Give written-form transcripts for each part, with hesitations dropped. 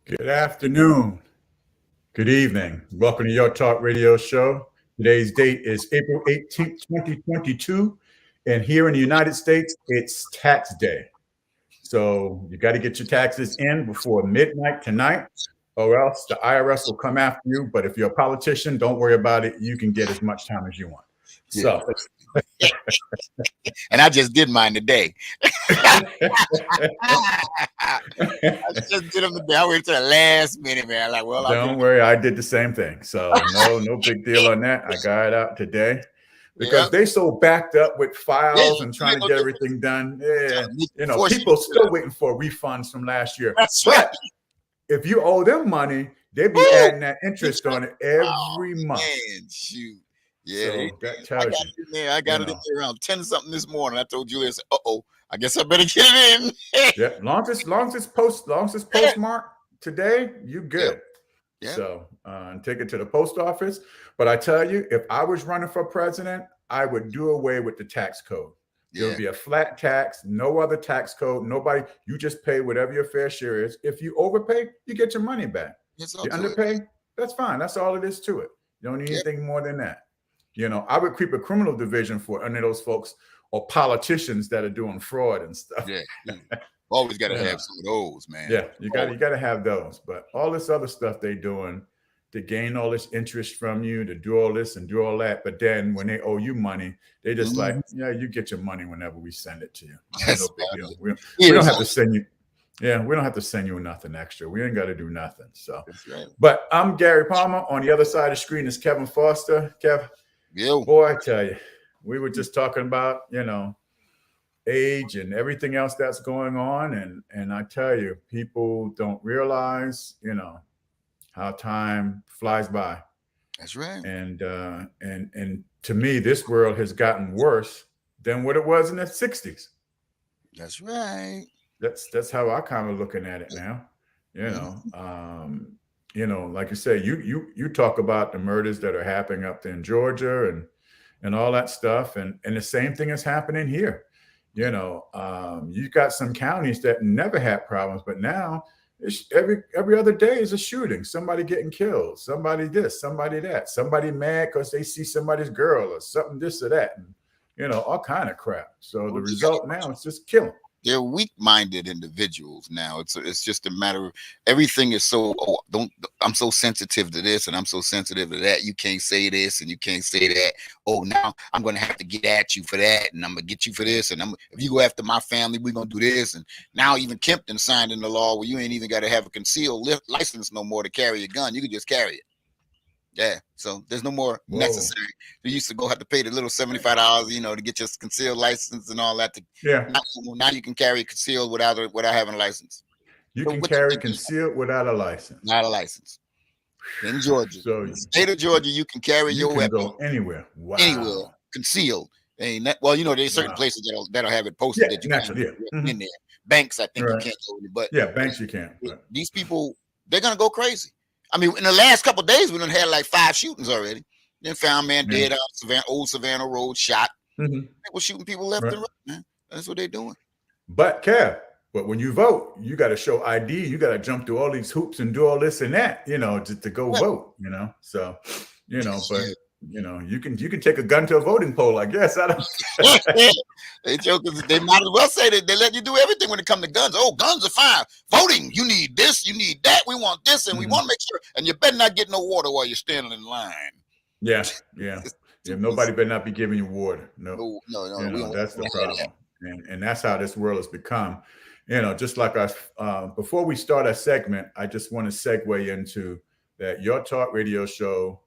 Good afternoon. Good evening. Welcome to Your Talk Radio Show. Today's date is April 18th, 2022. And here in the United States, it's tax day. So you got to get your taxes in before midnight tonight, or else the IRS will come after you. But if you're a politician, don't worry about it. You can get as much time as you want. Yeah. So, And I just did mine today. I just did them today. I waited till the last minute, man. Like, well, don't worry. I did the same thing. So no big deal on that. I got it out today. Because they so backed up with files and trying to get everything done. Yeah, people still waiting for refunds from last year. That's but right. if you owe them money, they be adding that interest on it every month. Man, shoot. Yeah, so that tells you. I got it in there around 10 something this morning. I told Julius, I guess I better get it in. Yeah, long as it's postmarked today, you good. Yeah. So take it to the post office. But I tell you, if I was running for president, I would do away with the tax code. There would be a flat tax, no other tax code, nobody. You just pay whatever your fair share is. If you overpay, you get your money back. You underpay, that's fine. That's all it is to it. You don't need anything more than that. I would creep a criminal division for any of those folks or politicians that are doing fraud and stuff. Yeah. Always got to have some of those, man. Yeah, you got to have those. But all this other stuff they doing to gain all this interest from you, to do all this and do all that. But then when they owe you money, they just like, you get your money whenever we send it to you. No big deal. We don't have to send you. Yeah, we don't have to send you nothing extra. We ain't got to do nothing. So, but I'm Gary Palmer. On the other side of the screen is Kevin Foster. Kev, boy, I tell you, we were just talking about, age and everything else that's going on. And I tell you, people don't realize, how time flies by. That's right. And to me, this world has gotten worse than what it was in the 60s. That's right. That's how I kind of looking at it now. Like you say, you talk about the murders that are happening up there in Georgia and all that stuff. And the same thing is happening here. You've got some counties that never had problems, but now it's every other day is a shooting, somebody getting killed, somebody this, somebody that, somebody mad because they see somebody's girl or something, this or that, and all kind of crap. So the result now is just killing. They're weak-minded individuals now. It's just a matter of everything is so. I'm so sensitive to this and I'm so sensitive to that. You can't say this and you can't say that. Now I'm gonna have to get at you for that, and I'm gonna get you for this. And if you go after my family, we're gonna do this. And now even Kempton signed in the law where you ain't even got to have a concealed license no more to carry a gun. You can just carry it. Yeah, so there's no more necessary. You used to have to pay the little $75, to get your concealed license and all that. Now you can carry concealed without having a license. You can carry concealed without a license. Not a license. In Georgia, so the state of Georgia, you can carry your weapon go anywhere. Wow. Anywhere, concealed. There's certain places that'll have it posted that you can in there. Banks, I think you can't go in, but banks you can't. These people, they're gonna go crazy. I mean, in the last couple of days, we done had like 5 shootings already. Then found man dead out old Savannah Road, shot. They were shooting people left and right, man. That's what they're doing. But Kev, when you vote, you got to show ID. You got to jump through all these hoops and do all this and that, to go vote. So, but you can take a gun to a voting poll, I guess. I don't. They jokers. They might as well say that they let you do everything when it comes to guns. Guns are fine. Voting, you need this, you need that. We want this, and we want to make sure. And you better not get no water while you're standing in line. Yeah. Nobody better not be giving you water. No. That's the problem, and that's how this world has become. Just like us. Before we start our segment, I just want to segue into that. Your Talk Radio Show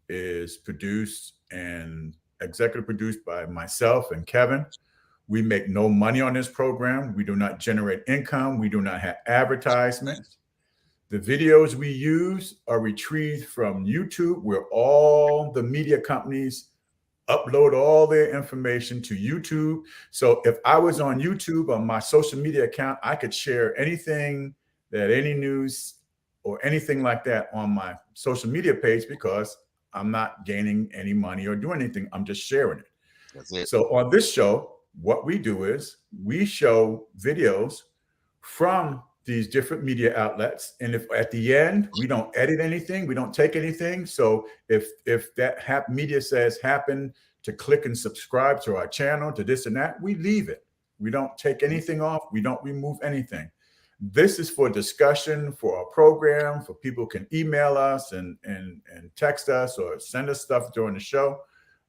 is produced and executive produced by myself and Kevin. We make no money on this program. We do not generate income. We do not have advertisements. The videos we use are retrieved from YouTube, where all the media companies upload all their information to YouTube. So if I was on YouTube on my social media account, I could share anything that any news or anything like that on my social media page because I'm not gaining any money or doing anything. I'm just sharing it. That's it. So on this show, what we do is we show videos from these different media outlets, and if at the end we don't edit anything, we don't take anything. So if that media says happen to click and subscribe to our channel, to this and that, we leave it. We don't take anything off. We don't remove anything. This is for discussion, for our program, for people can email us and text us or send us stuff during the show.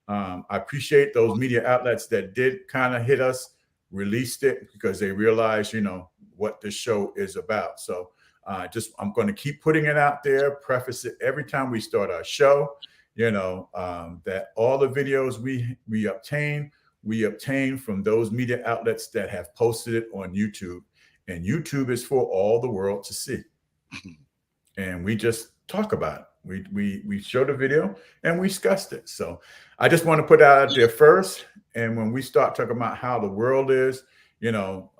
I appreciate those media outlets that did kind of hit us, released it, because they realized, you know, what this show is about. So I'm going to keep putting it out there, preface it every time we start our show, you know, that all the videos we obtain from those media outlets that have posted it on YouTube. And YouTube is for all the world to see. And we just talk about it. We show the video and we discussed it. So I just want to put that out there first. And when we start talking about how the world is, you know,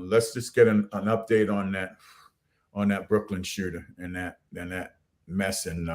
let's just get an update on that Brooklyn shooter and that mess in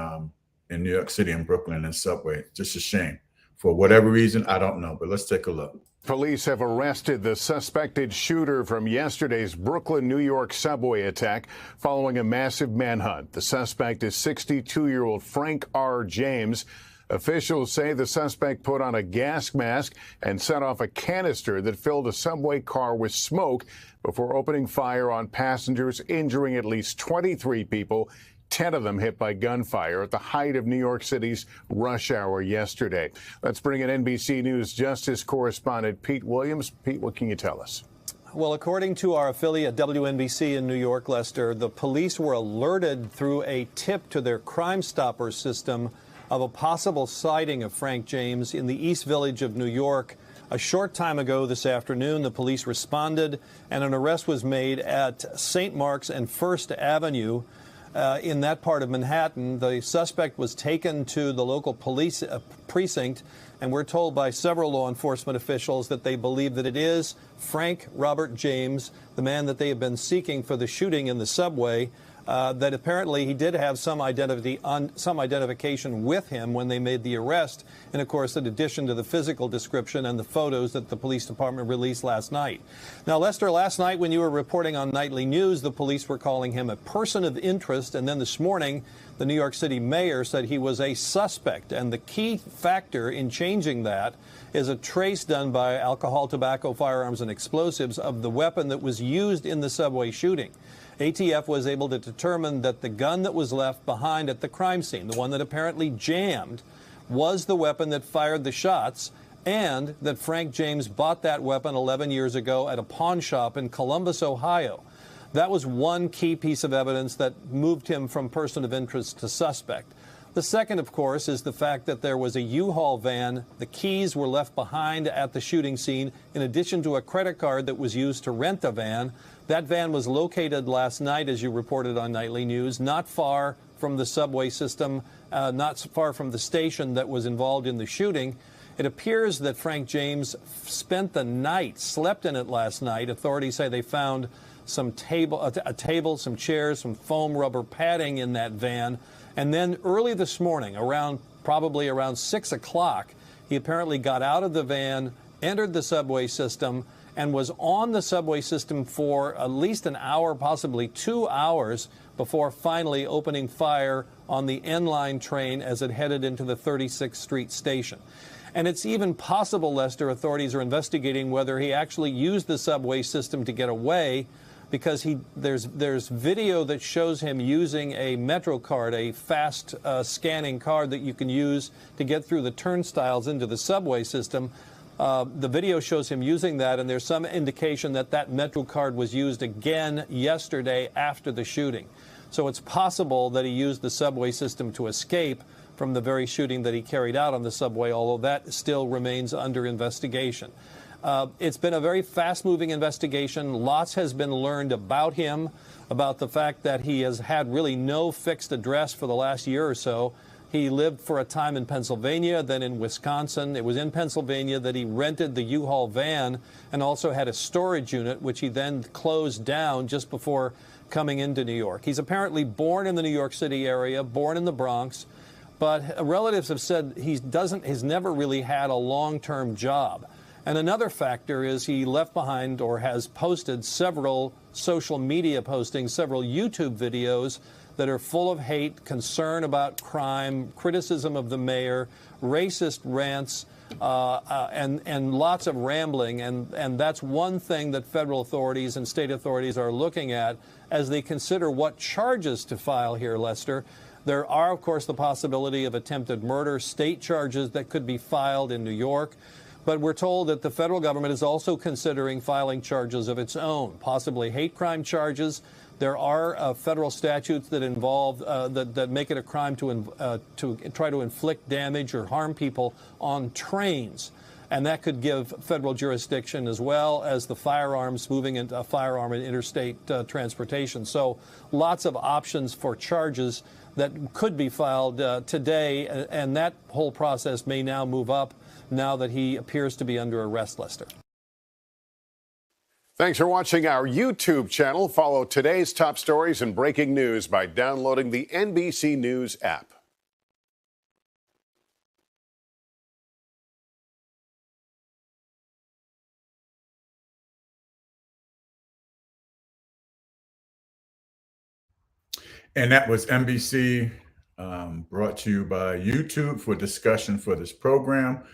New York City and Brooklyn and subway. Just a shame. For whatever reason, I don't know, but let's take a look. Police have arrested the suspected shooter from yesterday's Brooklyn, New York subway attack following a massive manhunt. The suspect is 62-year-old Frank R. James. Officials say the suspect put on a gas mask and set off a canister that filled a subway car with smoke before opening fire on passengers, injuring at least 23 people. 10 of them hit by gunfire at the height of New York City's rush hour yesterday. Let's bring in NBC News Justice correspondent Pete Williams. Pete, what can you tell us? Well, according to our affiliate WNBC in New York, Lester, the police were alerted through a tip to their Crime Stopper system of a possible sighting of Frank James in the East Village of New York. A short time ago this afternoon, the police responded and an arrest was made at St. Mark's and First Avenue. In that part of Manhattan. The suspect was taken to the local police precinct, and we're told by several law enforcement officials that they believe that it is Frank Robert James, the man that they have been seeking for the shooting in the subway, that apparently he did have some identification with him when they made the arrest. And of course, in addition to the physical description and the photos that the police department released last night. Now, Lester, last night when you were reporting on Nightly News, the police were calling him a person of interest. And then this morning, the New York City mayor said he was a suspect. And the key factor in changing that is a trace done by alcohol, tobacco, firearms, and explosives of the weapon that was used in the subway shooting. ATF was able to determine that the gun that was left behind at the crime scene, the one that apparently jammed, was the weapon that fired the shots, and that Frank James bought that weapon 11 years ago at a pawn shop in Columbus, Ohio. That was one key piece of evidence that moved him from person of interest to suspect. The second, of course, is the fact that there was a U-Haul van. The keys were left behind at the shooting scene, in addition to a credit card that was used to rent the van. That van was located last night, as you reported on Nightly News, not far from the subway system, not far from the station that was involved in the shooting. It appears that Frank James spent the night, slept in it last night. Authorities say they found some a table, some chairs, some foam rubber padding in that van. And then early this morning, probably around 6 o'clock, he apparently got out of the van, entered the subway system, and was on the subway system for at least an hour, possibly 2 hours, before finally opening fire on the N-Line train as it headed into the 36th Street station. And it's even possible, Lester, authorities are investigating whether he actually used the subway system to get away, because there's video that shows him using a Metro card, a fast scanning card that you can use to get through the turnstiles into the subway system. The video shows him using that, and there's some indication that that Metro card was used again yesterday after the shooting. So it's possible that he used the subway system to escape from the very shooting that he carried out on the subway, although that still remains under investigation. It's been a very fast-moving investigation. Lots has been learned about him, about the fact that he has had really no fixed address for the last year or so. He lived for a time in Pennsylvania, then in Wisconsin. It was in Pennsylvania that he rented the U-Haul van and also had a storage unit, which he then closed down just before coming into New York. He's apparently born in the New York City area, born in the Bronx, but relatives have said he's never really had a long-term job. And another factor is he left behind or has posted several social media postings, several YouTube videos that are full of hate, concern about crime, criticism of the mayor, racist rants, and lots of rambling. And that's one thing that federal authorities and state authorities are looking at as they consider what charges to file here, Lester. There are, of course, the possibility of attempted murder, state charges that could be filed in New York. But we're told that the federal government is also considering filing charges of its own, possibly hate crime charges. There are federal statutes that involve that make it a crime to try to inflict damage or harm people on trains, and that could give federal jurisdiction as well as the firearms, moving into a firearm in interstate transportation. So lots of options for charges that could be filed today, and that whole process may now move up now that he appears to be under arrest, Lester. Thanks for watching our YouTube channel. Follow today's top stories and breaking news by downloading the NBC News app. And that was NBC, brought to you by YouTube for discussion for this program.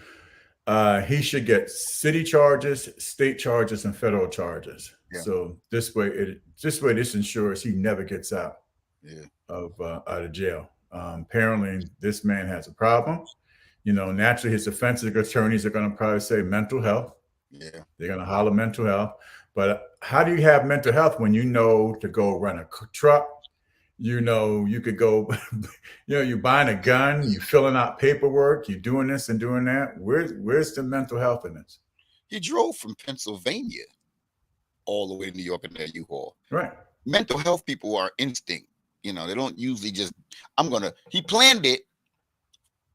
He should get city charges, state charges, and federal charges. Yeah. So this way, this ensures he never gets out of jail. Apparently, this man has a problem. You know, naturally, his defense attorneys are going to probably say mental health. Yeah, they're going to holler mental health. But how do you have mental health when you know to go run a truck? You know, you could go, you know, you're buying a gun, you're filling out paperwork, you're doing this and doing that. Where's the mental health in this? He drove from Pennsylvania all the way to New York in that U-Haul. Right. Mental health people are instinct. You know, they don't usually just, he planned it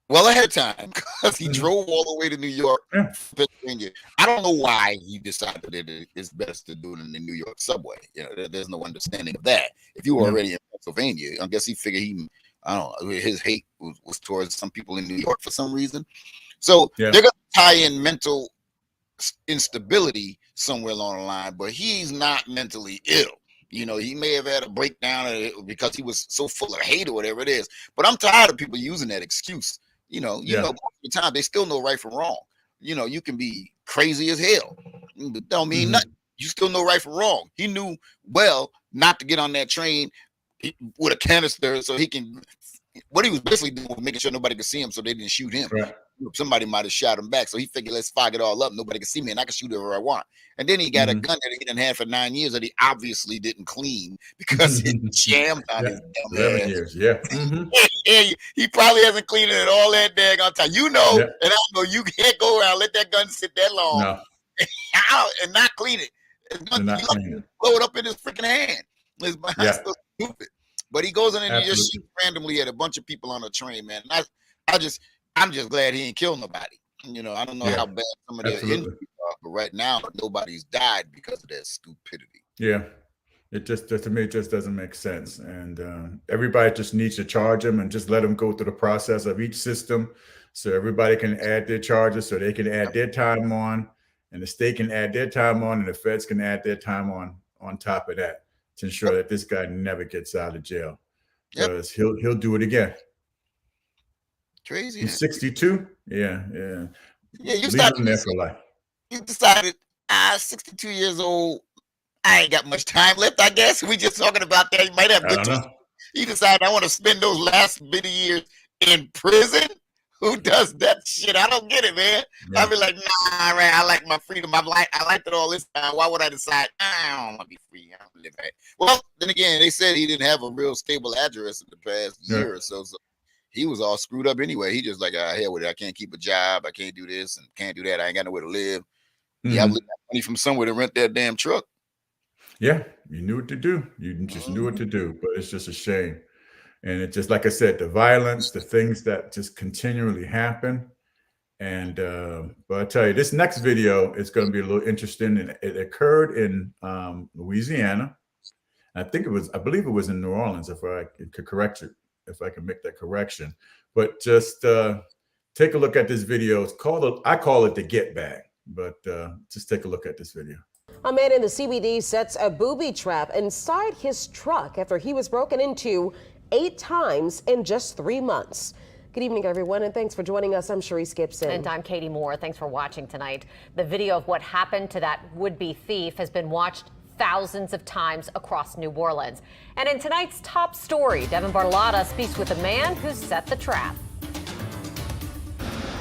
well ahead of time because he drove all the way to New York, Pennsylvania. I don't know why he decided that it's best to do it in the New York subway. You know, there's no understanding of that. If you were already in Pennsylvania, I guess he figured I don't know, his hate was towards some people in New York for some reason. So they're going to tie in mental instability somewhere along the line, but he's not mentally ill. You know, he may have had a breakdown because he was so full of hate or whatever it is. But I'm tired of people using that excuse. You know, most of the time they still know right from wrong. You know, you can be crazy as hell, but don't mean nothing. You still know right from wrong. He knew well not to get on that train with a canister so he can. What he was basically doing was making sure nobody could see him, so they didn't shoot him. Right. Somebody might have shot him back, so he figured, let's fog it all up. Nobody can see me, and I can shoot whoever I want. And then he got a gun that he didn't have for 9 years that he obviously didn't clean because it jammed on his damn 11 years, and he probably hasn't cleaned it all that daggone time. You know, and I know you can't go around let that gun sit that long and not clean it. Blow it up in his freaking hand. His mind's so stupid. But he goes in and he just shoots randomly at a bunch of people on a train, man. And I'm just glad he ain't killed nobody. You know, I don't know how bad some of their injuries are, but right now nobody's died because of that stupidity. Yeah, it just to me it just doesn't make sense. And everybody just needs to charge him and just let him go through the process of each system, so everybody can add their charges, so they can add their time on, and the state can add their time on, and the feds can add their time on top of that to ensure that this guy never gets out of jail, because he'll do it again. Crazy. He's 62. Yeah. You started there for life. You decided, 62 years old. I ain't got much time left. I guess we just talking about that. He might have good time. He decided, I want to spend those last bit of years in prison. Who does that shit? I don't get it, man. Yeah. I'll be like, nah, man, I like my freedom. I liked it all this time. Why would I decide I don't want to be free? I don't live right. Well, then again, they said he didn't have a real stable address in the past year or so. So he was all screwed up anyway. He just like, hell with it. I can't keep a job. I can't do this and can't do that. I ain't got nowhere to live. Yeah, I got money from somewhere to rent that damn truck. Yeah, you knew what to do. You just knew what to do, but it's just a shame. And it's just, like I said, the violence, the things that just continually happen. And, but I tell you, this next video is going to be a little interesting. And it occurred in Louisiana. I believe it was in New Orleans, if I could correct it, if I can make that correction. But just take a look at this video. I call it the Get Bag. But just take a look at this video. A man in the CBD sets a booby trap inside his truck after he was broken into 8 times in just 3 months. Good evening, everyone, and thanks for joining us. I'm Sharice Gibson. And I'm Katie Moore. Thanks for watching tonight. The video of what happened to that would-be thief has been watched thousands of times across New Orleans. And in tonight's top story, Devin Bartolotta speaks with the man who set the trap.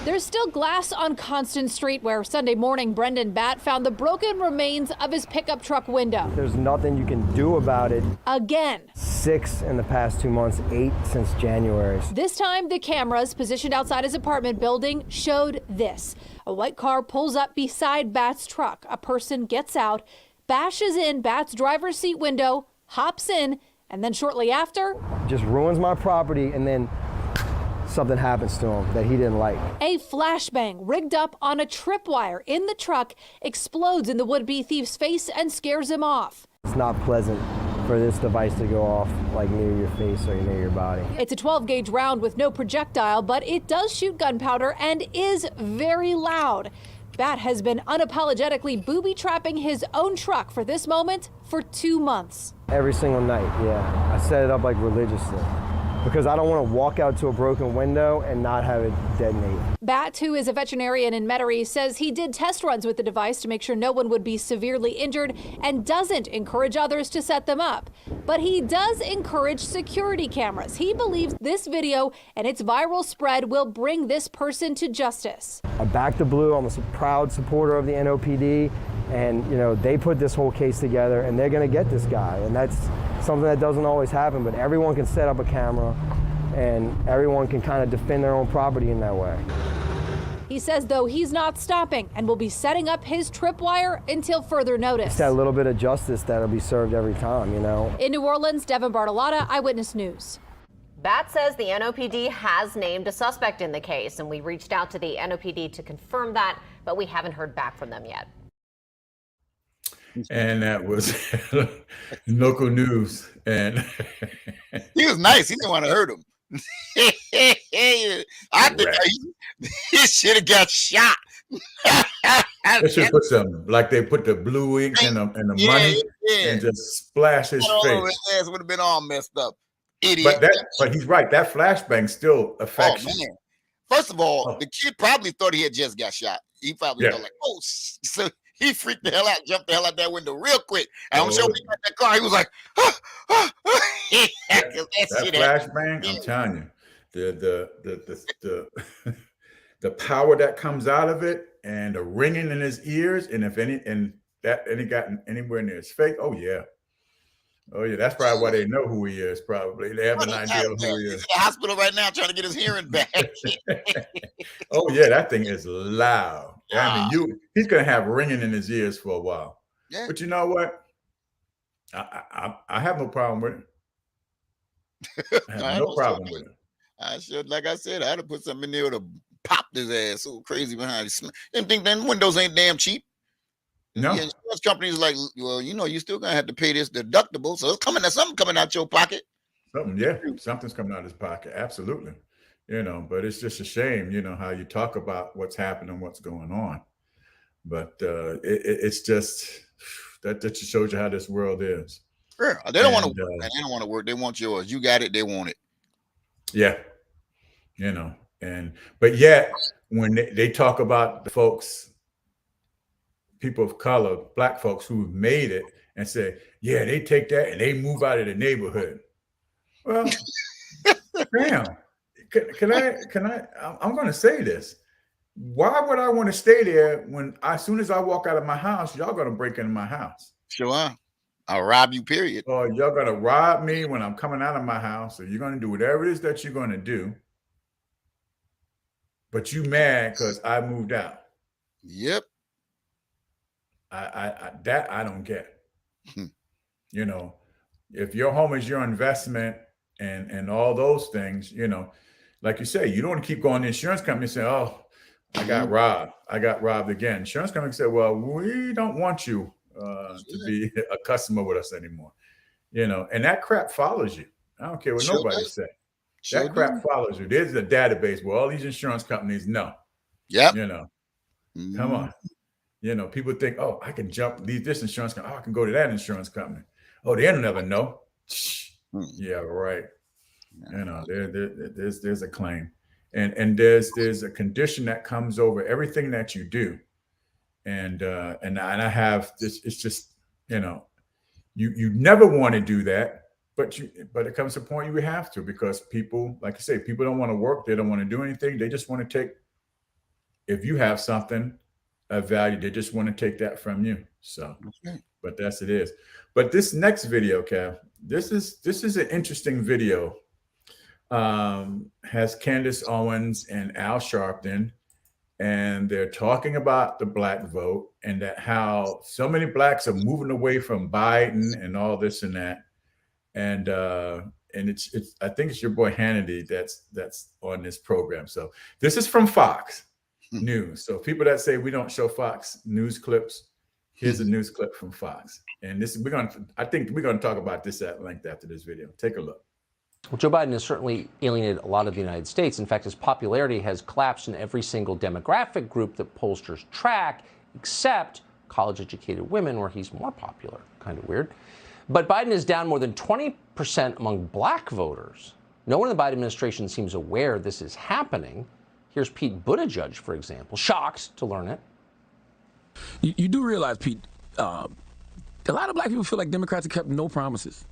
There's still glass on Constant Street where Sunday morning Brendan Batt found the broken remains of his pickup truck window. There's nothing you can do about it. Again. 6 in the past 2 months, 8 since January. This time the cameras positioned outside his apartment building showed this. A white car pulls up beside Batt's truck. A person gets out, bashes in Batt's driver's seat window, hops in, and then shortly after, just ruins my property, and then something happens to him that he didn't like. A flashbang rigged up on a tripwire in the truck explodes in the would-be thief's face and scares him off. It's not pleasant for this device to go off like near your face or near your body. It's a 12-gauge round with no projectile, but it does shoot gunpowder and is very loud. Batt has been unapologetically booby-trapping his own truck for this moment for 2 months. Every single night, yeah. I set it up like religiously, because I don't want to walk out to a broken window and not have it detonate. Batt, who is a veterinarian in Metairie, says he did test runs with the device to make sure no one would be severely injured and doesn't encourage others to set them up. But he does encourage security cameras. He believes this video and its viral spread will bring this person to justice. I back the blue. I'm a proud supporter of the NOPD, and you know, they put this whole case together and they're going to get this guy, and that's something that doesn't always happen, but everyone can set up a camera and everyone can kind of defend their own property in that way. He says, though, he's not stopping and will be setting up his tripwire until further notice. It's that little bit of justice that'll be served every time, you know. In New Orleans, Devin Bartolotta, Eyewitness News. Batt says the NOPD has named a suspect in the case, and we reached out to the NOPD to confirm that, but we haven't heard back from them yet. And that was local news. And he was nice. He didn't want to hurt him. I think he should have got shot. They should put some, like they put the blue ink and the money and just splash his face. His ass would have been all messed up. Idiot. But he's right. That flashbang still affects you. First of all, the kid probably thought he had just got shot. He probably thought like, oh, so he freaked the hell out, jumped the hell out that window real quick. And I'm sure when he got that car, he was like, that flashbang, I'm telling you, the power that comes out of it and the ringing in his ears, and if any got anywhere near his face, oh yeah, that's probably why they know who he is. Probably they have an idea of who he is. He's in the hospital right now trying to get his hearing back. Oh yeah, that thing is loud. I mean, he's gonna have ringing in his ears for a while. Yeah. But you know what? I have no problem with it. I have no problem with it. I should, like I said, I had to put something in there to pop his ass so crazy behind his. Didn't think them windows ain't damn cheap. No. The insurance company's like, well, you know, you still gonna have to pay this deductible, so it's something coming out your pocket. Something's coming out of his pocket. Absolutely. You know, but it's just a shame, you know, how you talk about what's happening, what's going on. But it's just that just shows you how this world is. Sure. They don't want to work. They don't want to work. They want yours. You got it. They want it. Yeah. You know, but yet when they talk about the folks, people of color, black folks who've made it and say, yeah, they take that and they move out of the neighborhood. Well, damn. Can I? I'm going to say this. Why would I want to stay there when as soon as I walk out of my house, y'all going to break into my house? Sure. I'll rob you, period. Or y'all going to rob me when I'm coming out of my house, or you're going to do whatever it is that you're going to do. But you mad because I moved out. Yep. I don't get. You know, if your home is your investment and all those things, you know, like you say, you don't want to keep going to the insurance company and say, oh, I got robbed. I got robbed again. Insurance company say, well, we don't want you to be a customer with us anymore. You know, and that crap follows you. I don't care what nobody say. That crap follows you. There's a database where all these insurance companies know. Yep. You know, come on. You know, people think, oh, I can leave this insurance company. Oh, I can go to that insurance company. Oh, they'll never know. Yeah, right. You know, there's a claim, and there's a condition that comes over everything that you do, and I have this. It's just, you know, you never want to do that, but it comes to a point you have to, because people, like I say, people don't want to work. They don't want to do anything. They just want to take. If you have something of value, they just want to take that from you. So, but that's it is. But this next video, Kev, this is an interesting video. Has Candace Owens and Al Sharpton, and they're talking about the black vote and that how so many blacks are moving away from Biden and all this and that. And it's I think it's your boy Hannity that's on this program. So this is from Fox News. So people that say we don't show Fox News clips, here's a news clip from Fox. And this I think we're gonna talk about this at length after this video. Take a look. Well, Joe Biden has certainly alienated a lot of the United States. In fact, his popularity has collapsed in every single demographic group that pollsters track, except college-educated women, where he's more popular. Kind of weird. But Biden is down more than 20% among black voters. No one in the Biden administration seems aware this is happening. Here's Pete Buttigieg, for example, shocked to learn it. You do realize, Pete, a lot of black people feel like Democrats have kept no promises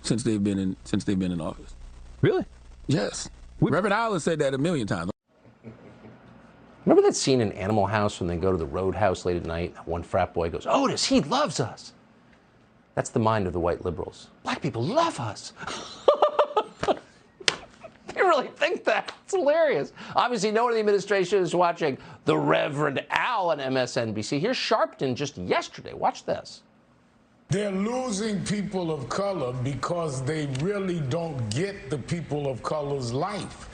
since they've been in office. Really? Yes. Reverend Allen said that a million times. Remember that scene in Animal House when they go to the roadhouse late at night? One frat boy goes, "Otis, he loves us." That's the mind of the white liberals. Black people love us. They really think that. It's hilarious. Obviously, no one in the administration is watching the Reverend Al on MSNBC. Here's Sharpton just yesterday. Watch this. They're losing people of color because they really don't get the people of color's life.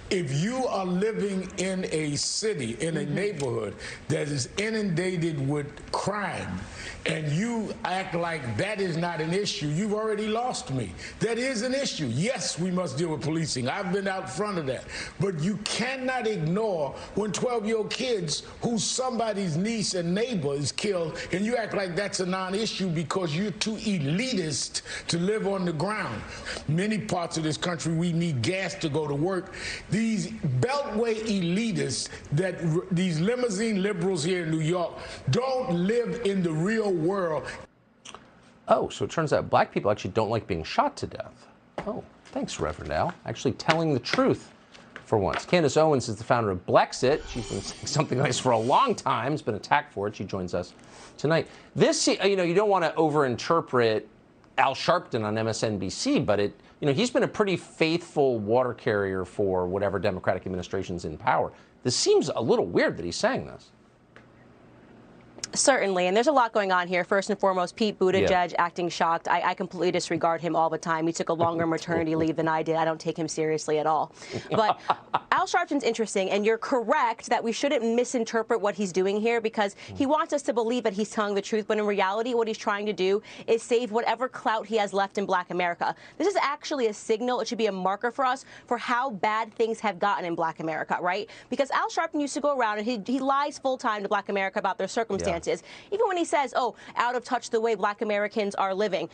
If you are living in a city, in a neighborhood that is inundated with crime, and you act like that is not an issue, you've already lost me. That is an issue. Yes, we must deal with policing. I've been out front of that. But you cannot ignore when 12-year-old kids who somebody's niece and neighbor is killed, and you act like that's a non-issue because you're too elitist to live on the ground. Many parts of this country, we need gas to go to work. These beltway elitists, these limousine liberals here in New York, don't live in the real world. Oh, so it turns out black people actually don't like being shot to death. Oh, thanks, Reverend Al. Actually telling the truth for once. Candace Owens is the founder of Blexit. She's been saying something like this for a long time. Has been attacked for it. She joins us tonight. This, you know, you don't want to overinterpret Al Sharpton on MSNBC, but he's been a pretty faithful water carrier for whatever Democratic administration's in power. This seems a little weird that he's saying this. Certainly, and there's a lot going on here. First and foremost, Pete Buttigieg acting shocked. I completely disregard him all the time. He took a longer maternity leave than I did. I don't take him seriously at all. But Al Sharpton's interesting, and you're correct that we shouldn't misinterpret what he's doing here, because he wants us to believe that he's telling the truth, but in reality, what he's trying to do is save whatever clout he has left in Black America. This is actually a signal. It should be a marker for us for how bad things have gotten in Black America, right? Because Al Sharpton used to go around and he lies full time to Black America about their circumstances. Even when he says, oh, out of touch the way Black Americans are living.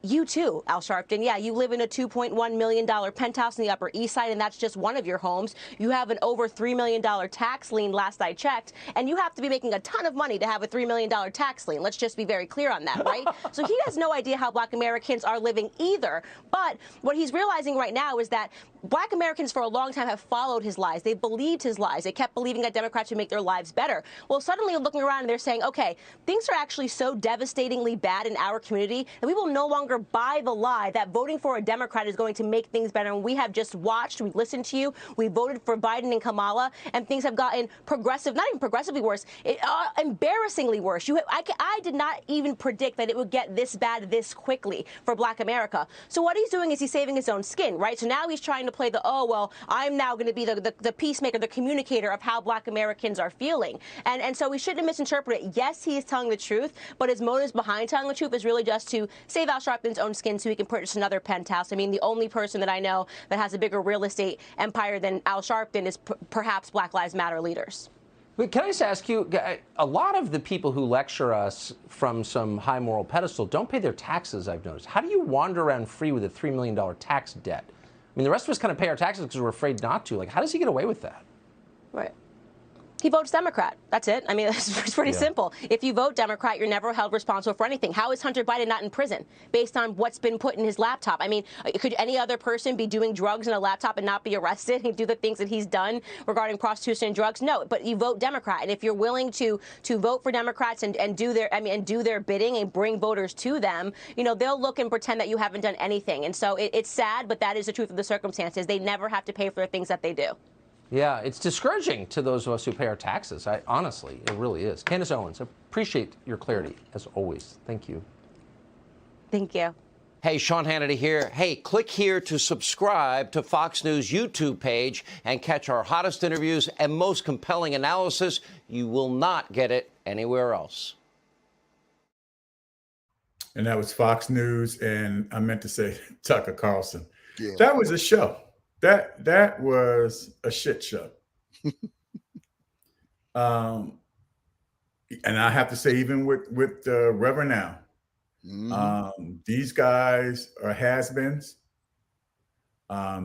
You too, Al Sharpton. Yeah, you live in a $2.1 million penthouse in the Upper East Side, and that's just one of your homes. You have an over $3 million tax lien, last I checked, and you have to be making a ton of money to have a $3 million tax lien. Let's just be very clear on that, right? So he has no idea how Black Americans are living either. But what he's realizing right now is that Black Americans for a long time have followed his lies. They believed his lies. They kept believing that Democrats would make their lives better. Well, suddenly you're looking around and they're saying, okay, things are actually so devastatingly bad in our community that we will no longer buy the lie that voting for a Democrat is going to make things better. And we have just watched, we listened to you, we voted for Biden and Kamala, and things have gotten progressive, not even progressively worse, embarrassingly worse. I did not even predict that it would get this bad this quickly for Black America. So what he's doing is he's saving his own skin, right? So now he's trying to play the, oh, well, I'm now going to be the peacemaker, the communicator of how Black Americans are feeling. And so we shouldn't misinterpret it. Yes, he is telling the truth, but his motives behind telling the truth is really just to save Al Sharpton's own skin so he can purchase another penthouse. I mean, the only person that I know that has a bigger real estate empire than Al Sharpton is perhaps Black Lives Matter leaders. But can I just ask you, a lot of the people who lecture us from some high moral pedestal don't pay their taxes, I've noticed. How do you wander around free with a $3 million tax debt? I mean, the rest of us kind of pay our taxes because we're afraid not to. Like, how does he get away with that? Right. He votes Democrat. That's it. I mean, it's pretty simple. If you vote Democrat, you're never held responsible for anything. How is Hunter Biden not in prison based on what's been put in his laptop? I mean, could any other person be doing drugs in a laptop and not be arrested and do the things that he's done regarding prostitution and drugs? No, but you vote Democrat. And if you're willing to vote for Democrats and do their bidding and bring voters to them, you know, they'll look and pretend that you haven't done anything. And so it's sad, but that is the truth of the circumstances. They never have to pay for the things that they do. Yeah, it's discouraging to those of us who pay our taxes. Honestly, it really is. Candace Owens, appreciate your clarity, as always. Thank you. Thank you. Hey, Sean Hannity here. Hey, click here to subscribe to Fox News YouTube page and catch our hottest interviews and most compelling analysis. You will not get it anywhere else. And that was Fox News, and I meant to say Tucker Carlson. Yeah. That was a show. That was a shit show. And I have to say, even with Reverend Now, these guys are has-beens.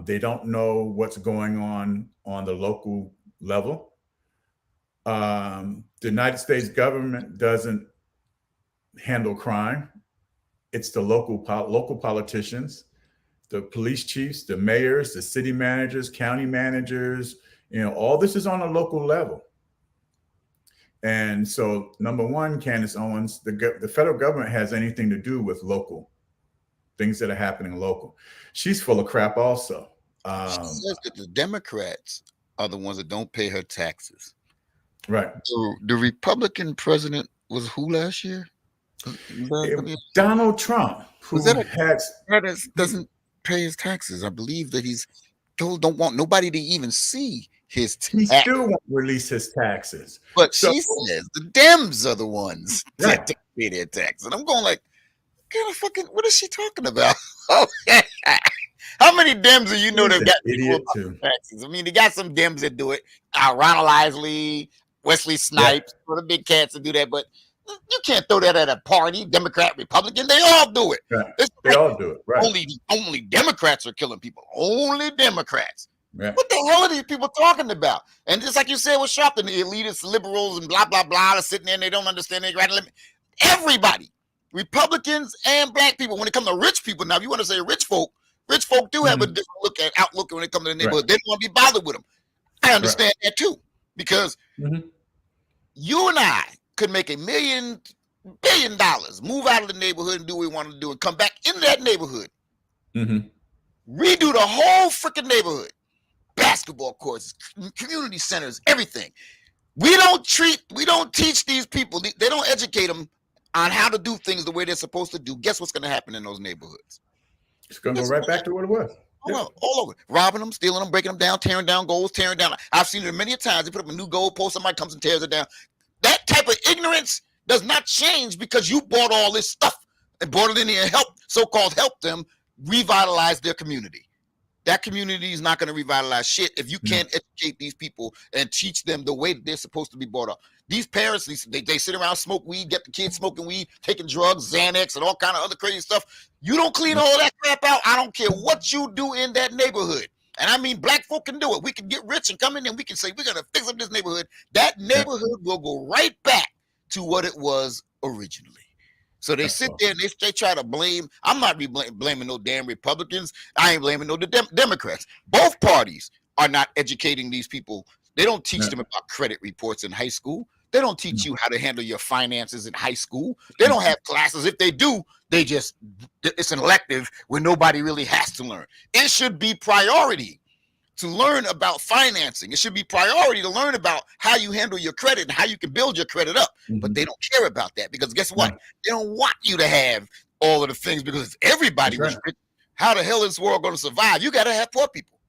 They don't know what's going on the local level. The United States government doesn't handle crime. It's the local politicians, the police chiefs, the mayors, the city managers, county managers, you know, all this is on a local level. And so, number one, Candace Owens, the federal government has anything to do with local things that are happening local. She's full of crap also. She says that the Democrats are the ones that don't pay her taxes. Right. So the Republican president was who last year? Donald Trump, who doesn't pay his taxes. I believe that he's don't want nobody to even see his taxes. He still won't release his taxes. But she says the Dems are the ones that pay their taxes. And I'm going like, what is she talking about? How many Dems do you know that got idiot too? Taxes? I mean, they got some Dems that do it. Ronald Isley, Wesley Snipes, for the big cats that do that, but you can't throw that at a party, Democrat, Republican. They all do it. Yeah, they all do it. Right. Only Democrats are killing people. Only Democrats. Yeah. What the hell are these people talking about? And just like you said with Sharpton, the elitist liberals and blah, blah, blah, are sitting there and they don't understand. They got to limit everybody, Republicans and black people. When it comes to rich people, now if you want to say rich folk do have a different outlook when it comes to the neighborhood. They don't want to be bothered with them. I understand that too, because you and I could make $1 billion, move out of the neighborhood and do what we want to do and come back into that neighborhood. Redo the whole freaking neighborhood. Basketball courts, community centers, everything. We don't teach these people. They don't educate them on how to do things the way they're supposed to do. Guess what's going to happen in those neighborhoods? It's going to go right back to what it was. Well, all over. Robbing them, stealing them, breaking them down, tearing down goals, tearing down. I've seen it many times. They put up a new goal post, somebody comes and tears it down. That type of ignorance does not change because you bought all this stuff and brought it in here and help them revitalize their community. That community is not going to revitalize shit if you can't educate these people and teach them the way that they're supposed to be brought up. These parents, they sit around, smoke weed, get the kids smoking weed, taking drugs, Xanax, and all kind of other crazy stuff. You don't clean all that crap out. I don't care what you do in that neighborhood. And I mean, black folk can do it. We can get rich and come in and we can say, we're going to fix up this neighborhood. That neighborhood will go right back to what it was originally. So they sit there and they try to blame. I'm not blaming no damn Republicans. I ain't blaming no Democrats. Both parties are not educating these people. They don't teach them about credit reports in high school. They don't teach you how to handle your finances in high school. They don't have classes. If they do, it's an elective where nobody really has to learn. It should be priority to learn about financing. It should be priority to learn about how you handle your credit and how you can build your credit up. But they don't care about that because guess what? They don't want you to have all of the things because if everybody was rich, how the hell is this world going to survive? You got to have poor people.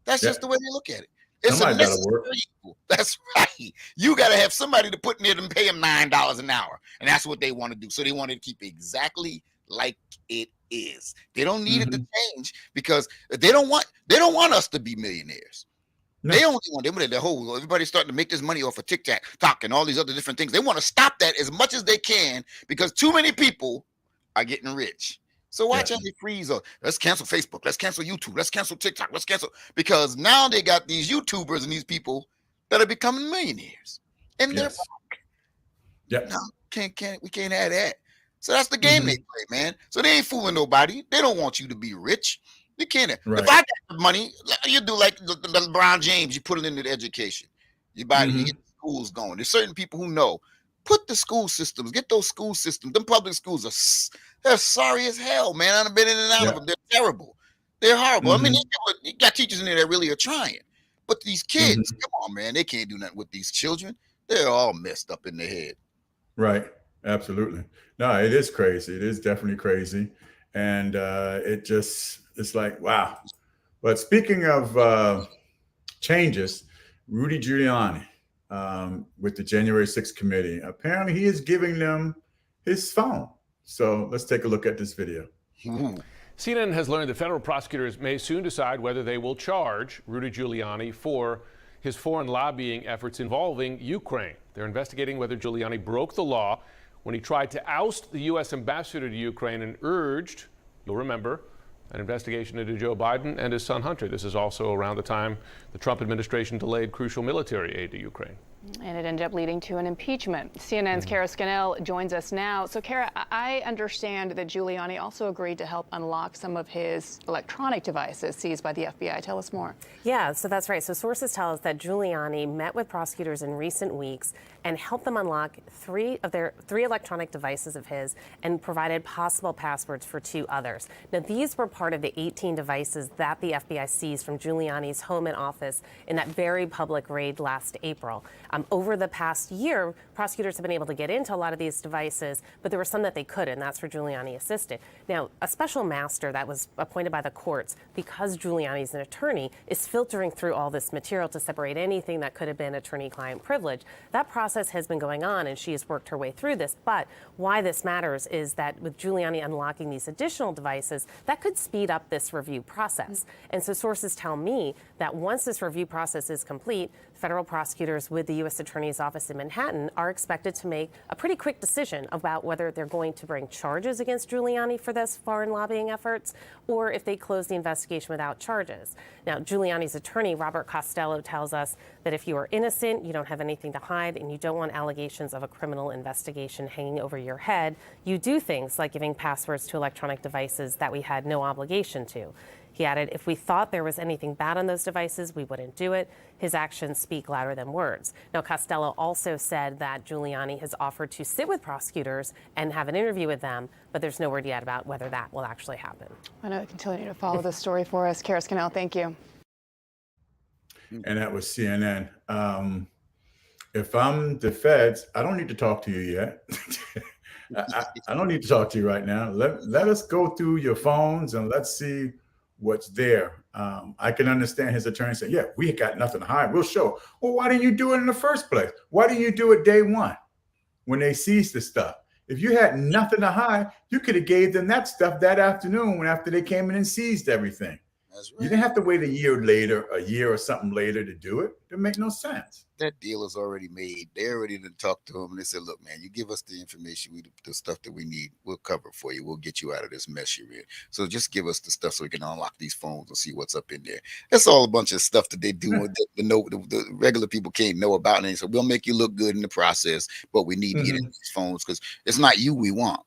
That's just the way they look at it. It's a necessary evil. That's right. You got to have somebody to put in there and pay them $9 an hour. And that's what they want to do. So they want to keep it exactly like it is. They don't need it to change because they don't want us to be millionaires. No. They only want them the whole. Everybody's starting to make this money off of TikTok and all these other different things. They want to stop that as much as they can because too many people are getting rich. So why can't they freeze? Let's cancel Facebook. Let's cancel YouTube. Let's cancel TikTok. Let's cancel, because now they got these YouTubers and these people that are becoming millionaires, and they're back. Yep. No, we can't have that. So that's the game they play, man. So they ain't fooling nobody. They don't want you to be rich. You can't. Right. If I got the money, you do like the LeBron James. You put it into the education. You buy it. You get the schools going. There's certain people who know. Put the school systems. Get those school systems. Them public schools they're sorry as hell, man. I've been in and out of them. They're terrible. They're horrible. I mean, you got teachers in there that really are trying. But these kids, come on, man, they can't do nothing with these children. They're all messed up in the head. Right. Absolutely. No, it is crazy. It is definitely crazy. And it's like, wow. But speaking of changes, Rudy Giuliani with the January 6th committee, apparently he is giving them his phone. So let's take a look at this video. CNN has learned that federal prosecutors may soon decide whether they will charge Rudy Giuliani for his foreign lobbying efforts involving Ukraine. They're investigating whether Giuliani broke the law when he tried to oust the U.S. ambassador to Ukraine and urged, you'll remember, an investigation into Joe Biden and his son Hunter. This is also around the time the Trump administration delayed crucial military aid to Ukraine. And it ended up leading to an impeachment. CNN's Kara Scannell joins us now. So, Kara, I understand that Giuliani also agreed to help unlock some of his electronic devices seized by the FBI. Tell us more. Yeah, so that's right. So sources tell us that Giuliani met with prosecutors in recent weeks and helped them unlock three electronic devices of his and provided possible passwords for 2 others. Now, these were part of the 18 devices that the FBI seized from Giuliani's home and office in that very public raid last April. Over the past year, prosecutors have been able to get into a lot of these devices, but there were some that they couldn't. That's where Giuliani assisted. Now, a special master that was appointed by the courts, because Giuliani's an attorney, is filtering through all this material to separate anything that could have been attorney-client privilege. That process has been going on, and she has worked her way through this. But why this matters is that with Giuliani unlocking these additional devices, that could speed up this review process. And so sources tell me that once this review process is complete, federal prosecutors with the U.S. Attorney's Office in Manhattan are expected to make a pretty quick decision about whether they're going to bring charges against Giuliani for this foreign lobbying efforts or if they close the investigation without charges. Now, Giuliani's attorney, Robert Costello, tells us that if you are innocent, you don't have anything to hide, and you don't want allegations of a criminal investigation hanging over your head, you do things like giving passwords to electronic devices that we had no obligation to. He added, if we thought there was anything bad on those devices, we wouldn't do it. His actions speak louder than words. Now, Costello also said that Giuliani has offered to sit with prosecutors and have an interview with them, but there's no word yet about whether that will actually happen. I know you continue to follow this story for us. Kara Scannell, thank you. And that was CNN. If I'm the feds, I don't need to talk to you yet. I don't need to talk to you right now. Let us go through your phones and let's see what's there. I can understand his attorney saying, yeah, we got nothing to hide. We'll show. Well, why didn't you do it in the first place? Why didn't you do it day one when they seized the stuff? If you had nothing to hide, you could have gave them that stuff that afternoon after they came in and seized everything. That's right. You didn't have to wait a year or something later to do it. It make no sense. That deal is already made. They already done talked to him and they said, look, man, you give us the information, the stuff that we need, we'll cover it for you. We'll get you out of this mess you're in. So just give us the stuff so we can unlock these phones and see what's up in there. That's all a bunch of stuff that they do the regular people can't know about. And so we'll make you look good in the process, but we need to get in these phones because it's not you we want.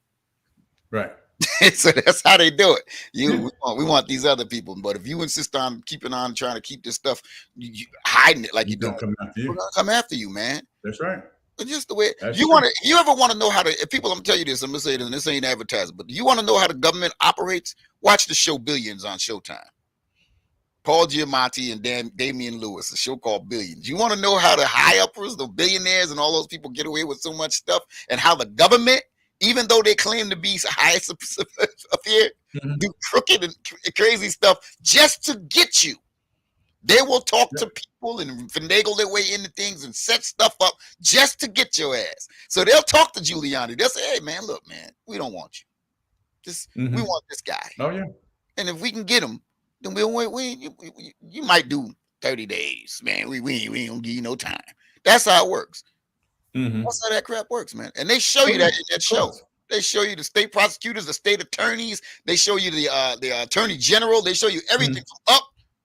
Right. So that's how they do it. We want these other people, but if you insist on keeping on trying to keep this stuff, you hiding it like you don't, we're gonna come after you, man. That's right. But just the way you ever want to know how to, if people, I'm gonna tell you this, I'm gonna say this, and this ain't advertising, but do you want to know how the government operates? Watch the show Billions on Showtime. Paul Giamatti and Damian Lewis, a show called Billions. You want to know how the high-uppers, the billionaires and all those people get away with so much stuff, and how the government, even though they claim to be highest up here, do crooked and crazy stuff just to get you. They will talk to people and finagle their way into things and set stuff up just to get your ass. So they'll talk to Giuliani. They'll say, hey, man, look, man, we don't want you. We want this guy. Oh, yeah. And if we can get him, then you might do 30 days, man. We ain't gonna give you no time. That's how it works. That's how that crap works, man. And they show you that in that show. They show you the state prosecutors, the state attorneys. They show you the attorney general. They show you everything from up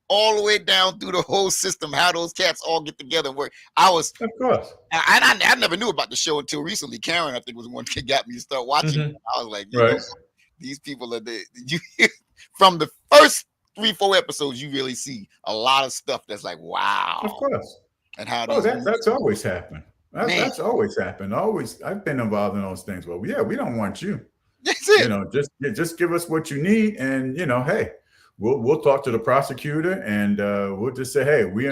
all the way down through the whole system, how those cats all get together and work. Of course. I never knew about the show until recently. Karen, I think, was the one that got me to start watching it. I was like, you know, these people are from the first 3-4 episodes, you really see a lot of stuff that's like, wow. Of course. And how that's always happened. That's always happened. I've been involved in those things. Well, yeah, we don't want you. That's it. You know, just give us what you need, and you know, hey, we'll talk to the prosecutor, and we'll just say, hey, we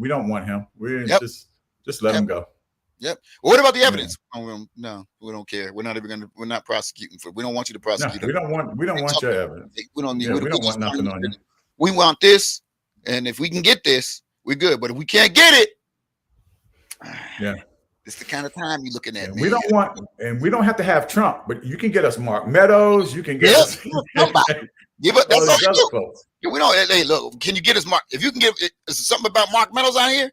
don't want him. Just let him go. Yep. Well, what about the evidence? Oh, no, we don't care. We're not prosecuting for. We don't want you to prosecute. No, we don't want your evidence. We don't need. We don't want nothing on you. We want this, and if we can get this, we're good. But if we can't get it, it's the kind of time you're looking at. We don't have to have Trump, but you can get us Mark Meadows. You can get us. Give us that's all folks. We don't. Hey, look, can you get us Mark? If you can give, is there something about Mark Meadows out here?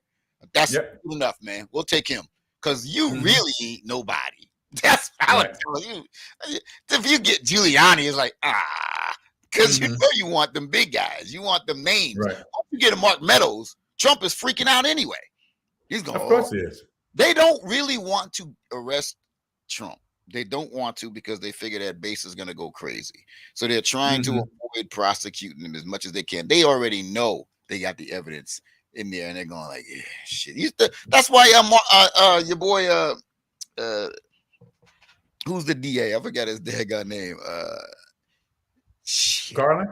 That's enough, man. We'll take him because you really ain't nobody. That's how I tell you. If you get Giuliani, it's like because you know you want them big guys, you want them names. Right. If you get a Mark Meadows, Trump is freaking out anyway. He's going. Of course he is. They don't really want to arrest Trump. They don't want to because they figure that base is going to go crazy. So they're trying to avoid prosecuting him as much as they can. They already know they got the evidence in there, and they're going like, yeah, shit. That's why your boy, who's the DA? I forgot his daggone name. Garland.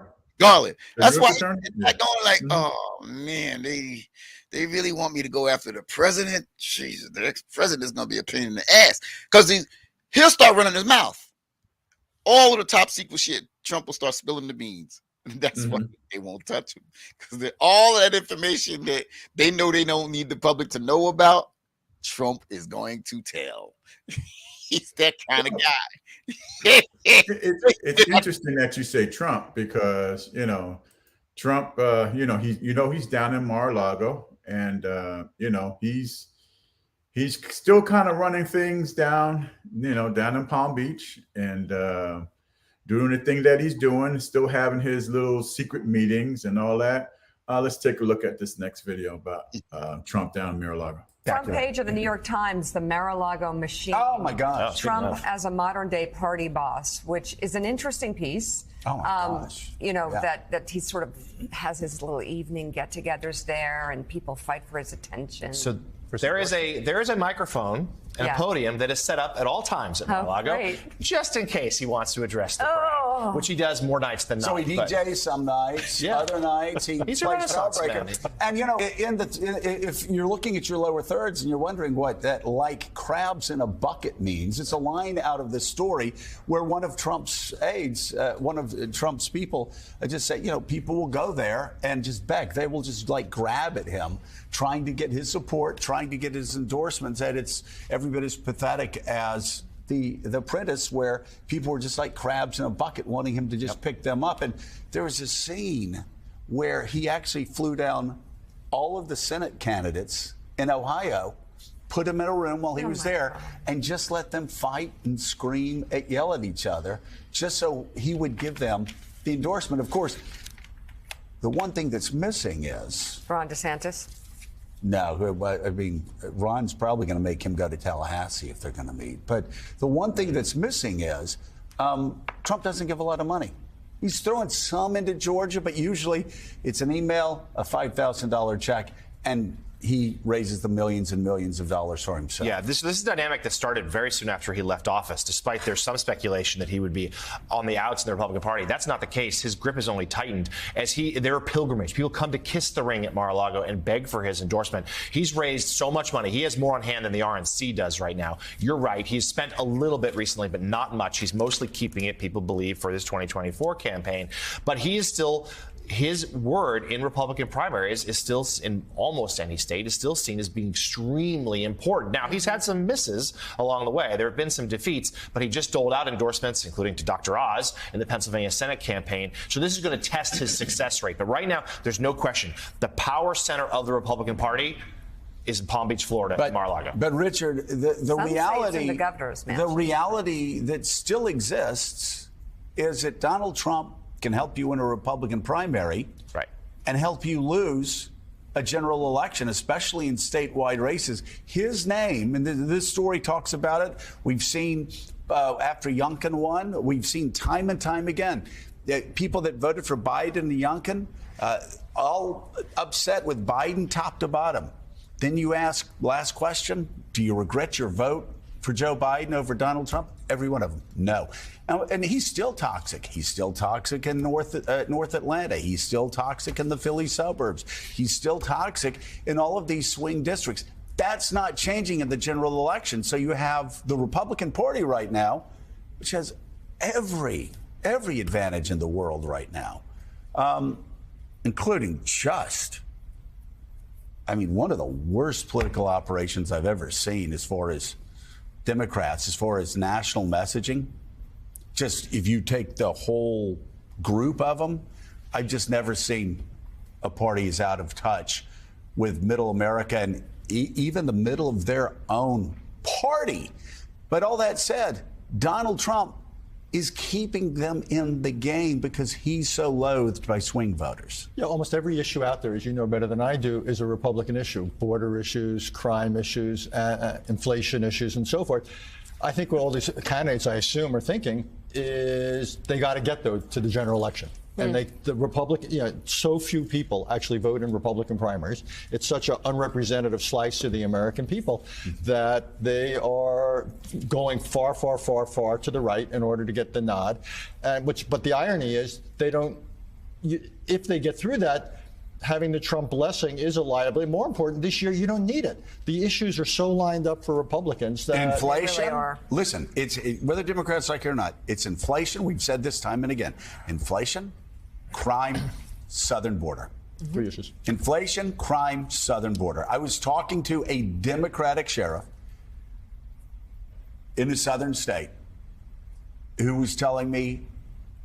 That's why I going like, oh man, they really want me to go after the president. Jesus, the ex-president is gonna be a pain in the ass because he'll start running his mouth. All of the top secret shit, Trump will start spilling the beans. And that's why they won't touch him because all that information that they know they don't need the public to know about, Trump is going to tell. He's that kind of guy. It's interesting that you say Trump because Trump, he's down in Mar-a-Lago, and he's still kind of running things down in Palm Beach, and doing the thing that he's doing, still having his little secret meetings and all that. Let's take a look at this next video about Trump down in Mar-a-Lago. Front page of the New York Times, the Mar-a-Lago machine. Oh my gosh! Trump as a modern-day party boss, which is an interesting piece. Oh my gosh! That he sort of has his little evening get-togethers there, and people fight for his attention. So there is a microphone and a podium that is set up at all times at Mar-a-Lago, just in case he wants to address the crowd, which he does more nights than not. So he DJs some nights, other nights he's plays Starbreaker. And if you're looking at your lower thirds and you're wondering what that like crabs in a bucket means, it's a line out of this story where one of Trump's aides, one of Trump's people, just say, people will go there and just beg. They will just like grab at him, trying to get his support, trying to get his endorsements, and it's every bit as pathetic as the Apprentice, where people were just like crabs in a bucket wanting him to just pick them up. And there was a scene where he actually flew down all of the Senate candidates in Ohio, put them in a room while he was there, and just let them fight and scream and yell at each other, just so he would give them the endorsement. Of course, the one thing that's missing is Ron DeSantis. No, I mean, Ron's probably going to make him go to Tallahassee if they're going to meet. But the one thing that's missing is Trump doesn't give a lot of money. He's throwing some into Georgia, but usually it's an email, a $5,000 check, and he raises the millions and millions of dollars for himself. Yeah, this is a dynamic that started very soon after he left office, despite there's some speculation that he would be on the outs in the Republican Party. That's not the case. His grip has only tightened as there are pilgrimage. People come to kiss the ring at Mar-a-Lago and beg for his endorsement. He's raised so much money. He has more on hand than the RNC does right now. You're right. He's spent a little bit recently, but not much. He's mostly keeping it, people believe, for this 2024 campaign. But he is still his word in Republican primaries is still, in almost any state, is still seen as being extremely important. Now, he's had some misses along the way. There have been some defeats, but he just doled out endorsements, including to Dr. Oz in the Pennsylvania Senate campaign. So this is going to test his success rate. But right now, there's no question. The power center of the Republican Party is in Palm Beach, Florida, at Mar-a-Lago. But Richard, the reality, the governor's the reality that still exists is that Donald Trump can help you in a Republican primary, right, and help you lose a general election, especially in statewide races. His name, and this story talks about it. We've seen after Youngkin won, we've seen time and time again that people that voted for Biden and Youngkin all upset with Biden top to bottom. Then you ask, last question, do you regret your vote for Joe Biden over Donald Trump? Every one of them, no. And he's still toxic. He's still toxic in North Atlanta. He's still toxic in the Philly suburbs. He's still toxic in all of these swing districts. That's not changing in the general election. So you have the Republican Party right now, which has every advantage in the world right now, including one of the worst political operations I've ever seen as far as Democrats, as far as national messaging. Just if you take the whole group of them, I've just never seen a party as out of touch with middle America and even the middle of their own party. But all that said, Donald Trump is keeping them in the game because he's so loathed by swing voters. Yeah, almost every issue out there, as you know better than I do, is a Republican issue. Border issues, crime issues, inflation issues, and so forth. I think what all these candidates, I assume, are thinking is they got to get to the general election. And the Republican, so few people actually vote in Republican primaries. It's such an unrepresentative slice of the American people that they are going far, far, far, far to the right in order to get the nod. But the irony is they don't. If they get through that, having the Trump blessing is a liability. More important, this year you don't need it. The issues are so lined up for Republicans that inflation. They really are. Listen, whether Democrats like it or not, it's inflation. We've said this time and again. Inflation. Crime, southern border. Three issues. Inflation, crime, southern border. I was talking to a Democratic sheriff in a southern state who was telling me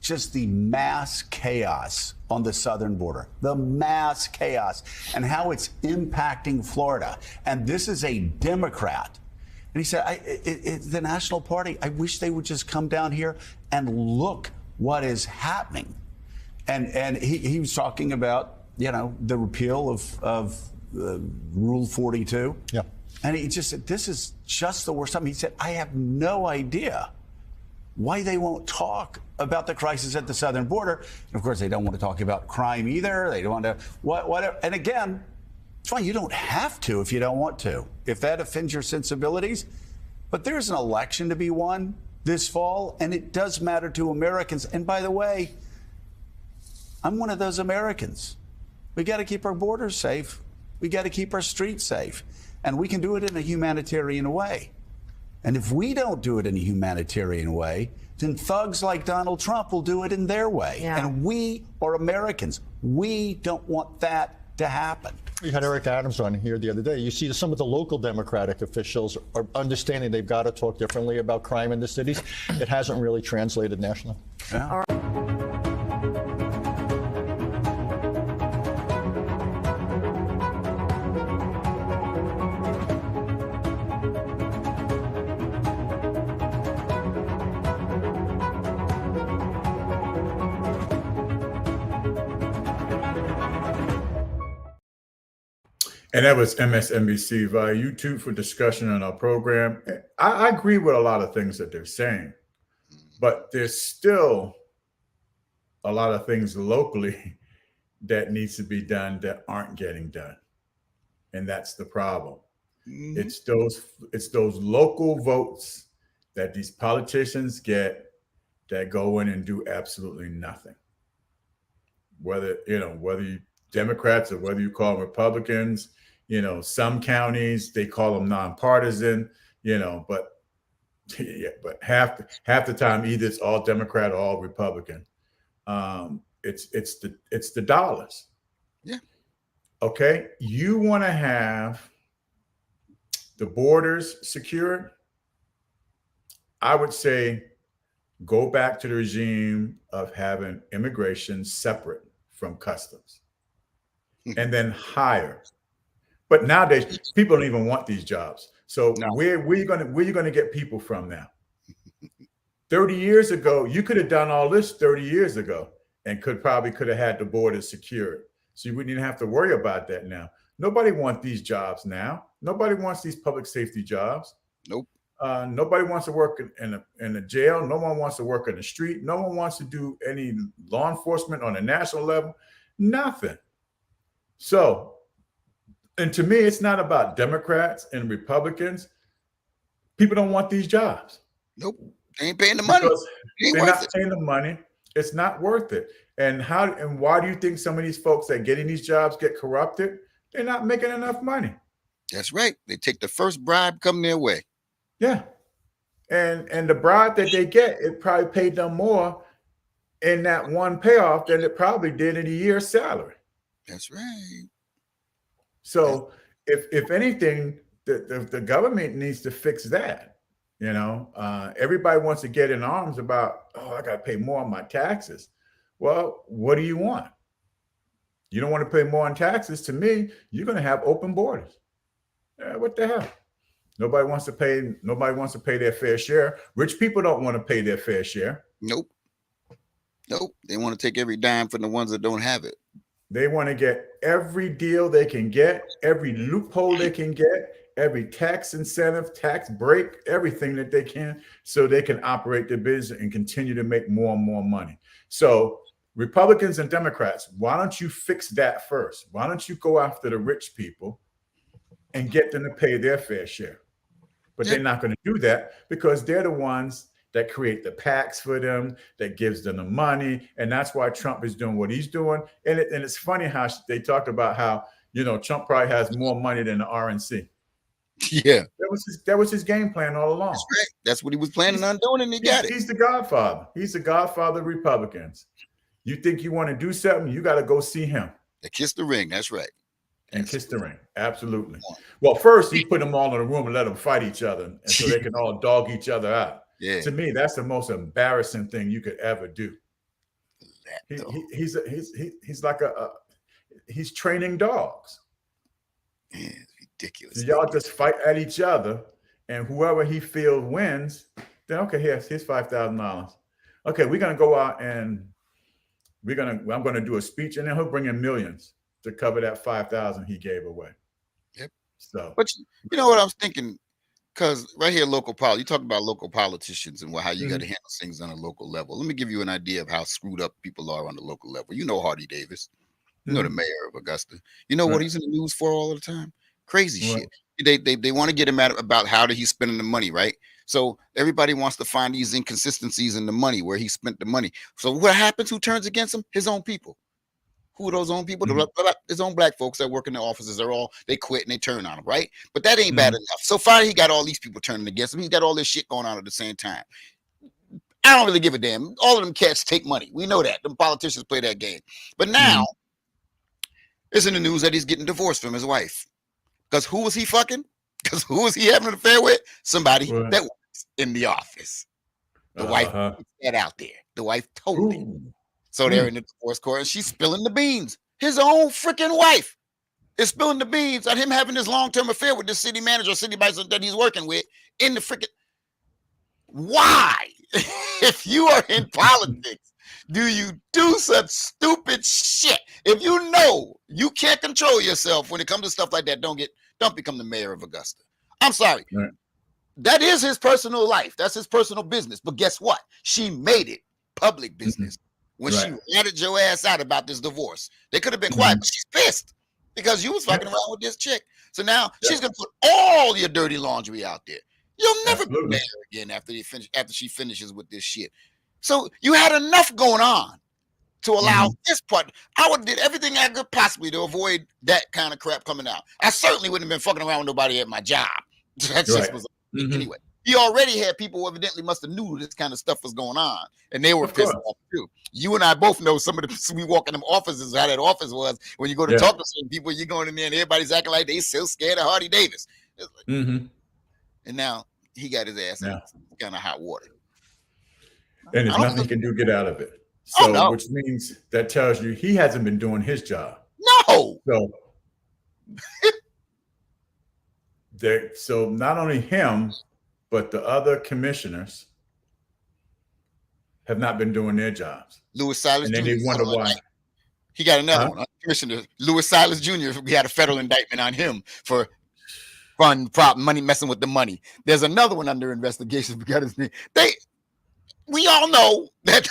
just the mass chaos on the southern border, the mass chaos, and how it's impacting Florida. And this is a Democrat. And he said, the National Party, I wish they would just come down here and look what is happening. And he was talking about, the repeal of Rule 42. Yeah. And he just said, this is just the worst time. He said, I have no idea why they won't talk about the crisis at the southern border. And of course, they don't want to talk about crime either. They don't want to, whatever. And again, it's fine. You don't have to if you don't want to, if that offends your sensibilities. But there's an election to be won this fall, and it does matter to Americans. And by the way, I'm one of those Americans. We got to keep our borders safe. We got to keep our streets safe. And we can do it in a humanitarian way. And if we don't do it in a humanitarian way, then thugs like Donald Trump will do it in their way. Yeah. And we are Americans. We don't want that to happen. We had Eric Adams on here the other day. You see some of the local Democratic officials are understanding they've got to talk differently about crime in the cities. It hasn't really translated nationally. Yeah. And that was MSNBC via YouTube for discussion on our program. I agree with a lot of things that they're saying, but there's still a lot of things locally that needs to be done that aren't getting done. And that's the problem. Mm-hmm. It's those local votes that these politicians get that go in and do absolutely nothing. Whether you Democrats or whether you call them Republicans, some counties, they call them nonpartisan, but half the time, either it's all Democrat or all Republican. it's the dollars. Yeah. Okay. You want to have the borders secured? I would say go back to the regime of having immigration separate from customs, and then hire. But nowadays, people don't even want these jobs. So where are you going to get people from now? 30 years ago, you could have done all this 30 years ago and could have had the borders secured. So you wouldn't even have to worry about that now. Nobody wants these jobs now. Nobody wants these public safety jobs. Nope. Nobody wants to work in a jail. No one wants to work in the street. No one wants to do any law enforcement on a national level. Nothing. So, and to me, it's not about Democrats and Republicans. People don't want these jobs. Nope. They ain't paying the money. They're not paying the money. It's not worth it. And why do you think some of these folks that get in these jobs get corrupted? They're not making enough money. That's right. They take the first bribe come their way. Yeah. And the bribe that they get, it probably paid them more in that one payoff than it probably did in a year's salary. That's right. So if anything, the government needs to fix that. You know, everybody wants to get in arms about, I got to pay more on my taxes. Well, what do you want? You don't want to pay more on taxes. To me, you're going to have open borders. What the hell? Nobody wants to pay their fair share. Rich people don't want to pay their fair share. Nope. They want to take every dime from the ones that don't have it. They want to get every deal they can get, every loophole they can get, every tax incentive, tax break, everything that they can, so they can operate their business and continue to make more and more money. So Republicans and Democrats, why don't you fix that first? Why don't you go after the rich people and get them to pay their fair share? But they're not going to do that because they're the ones that create the PACs for them, that gives them the money. And that's why Trump is doing what he's doing. And it's funny how they talked about how, Trump probably has more money than the RNC. Yeah. That was his game plan all along. That's right. That's what he was planning on doing, and he got it. He's the godfather. He's the godfather of Republicans. You think you want to do something, you got to go see him. They kiss the ring. That's right. And kiss the ring. Absolutely. Well, first he put them all in a room and let them fight each other, and so they can all dog each other out. Yeah. To me, that's the most embarrassing thing you could ever do. He's training dogs. Yeah, it's ridiculous. So y'all just fight at each other, and whoever he feels wins, then okay, here's $5,000. Okay, we're gonna go out and I'm gonna do a speech, and then he'll bring in millions to cover that $5,000 he gave away. Yep. So, but you know what I was thinking? Because right here, you talk about local politicians and how you got to handle things on a local level. Let me give you an idea of how screwed up people are on the local level. You know Hardy Davis, you know the mayor of Augusta. You know what he's in the news for all the time? Crazy shit. They want to get him about how he's spending the money, right? So everybody wants to find these inconsistencies in the money, where he spent the money. So what happens? Who turns against him? His own people. Who are those own people? His own black folks that work in the offices they quit and they turn on him, right? But that ain't bad enough. So far, he got all these people turning against him. He's got all this shit going on at the same time. I don't really give a damn. All of them cats take money. We know that. The politicians play that game. But now, it's in the news that he's getting divorced from his wife. Because who was he fucking? Because who was he having an affair with? Somebody that was in the office. The wife put that out there. The wife told him. So they're in the divorce court, and she's spilling the beans. His own freaking wife is spilling the beans on him having this long-term affair with the city manager, city vice that he's working with in the freaking. Why, if you are in politics, do you do such stupid shit? If you know you can't control yourself when it comes to stuff like that, don't become the mayor of Augusta. I'm sorry. Right. That is his personal life. That's his personal business. But guess what? She made it public business. When she ratted your ass out about this divorce. They could have been quiet, but she's pissed because you was fucking around with this chick. So now she's gonna put all your dirty laundry out there. You'll never be married again after she finishes with this shit. So you had enough going on to allow this part. I would have did everything I could possibly to avoid that kind of crap coming out. I certainly wouldn't have been fucking around with nobody at my job. That just was anyway. He already had people who evidently must have knew this kind of stuff was going on, and they were pissed off too. You and I both know some of the we walk in them offices, how that office was when you go to talk to certain people. You're going in there and everybody's acting like they so scared of Hardy Davis. Like, and now he got his ass in kind of hot water, and there's nothing he can do to get out of it. So, which means that tells you he hasn't been doing his job. No. So not only him, but the other commissioners have not been doing their jobs. Louis Silas and then Jr. they wonder why. He got another one. Commissioner Louis Silas Jr. We had a federal indictment on him for money messing with the money. There's another one under investigation. Forgot his name. We all know that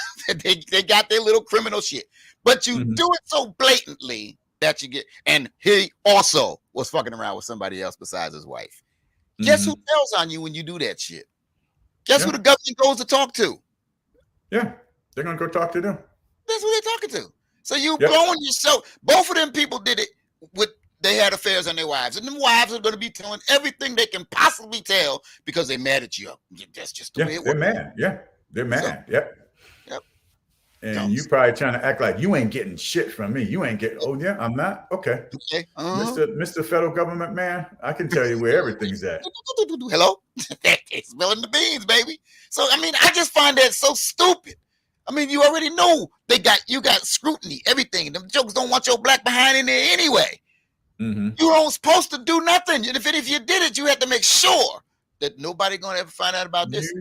they got their little criminal shit, but you do it so blatantly that you get. And he also was fucking around with somebody else besides his wife. Guess who tells on you when you do that shit? Guess who the government goes to talk to? Yeah, they're gonna go talk to them. That's who they're talking to. So you blowing yourself. Both of them people did it with. They had affairs on their wives, and them wives are going to be telling everything they can possibly tell because they're mad at you. That's just the way it works. They're mad. Yeah, they're mad. Yep. And you probably trying to act like you ain't getting shit from me. You ain't getting. Oh yeah, I'm not. Okay. Mr. Federal Government man, I can tell you where everything's at. Hello, it's spilling the beans, baby. So I mean, I just find that so stupid. I mean, you already know you got scrutiny, everything. Them jokes don't want your black behind in there anyway. You weren't supposed to do nothing. And if you did it, you had to make sure that nobody gonna ever find out about this.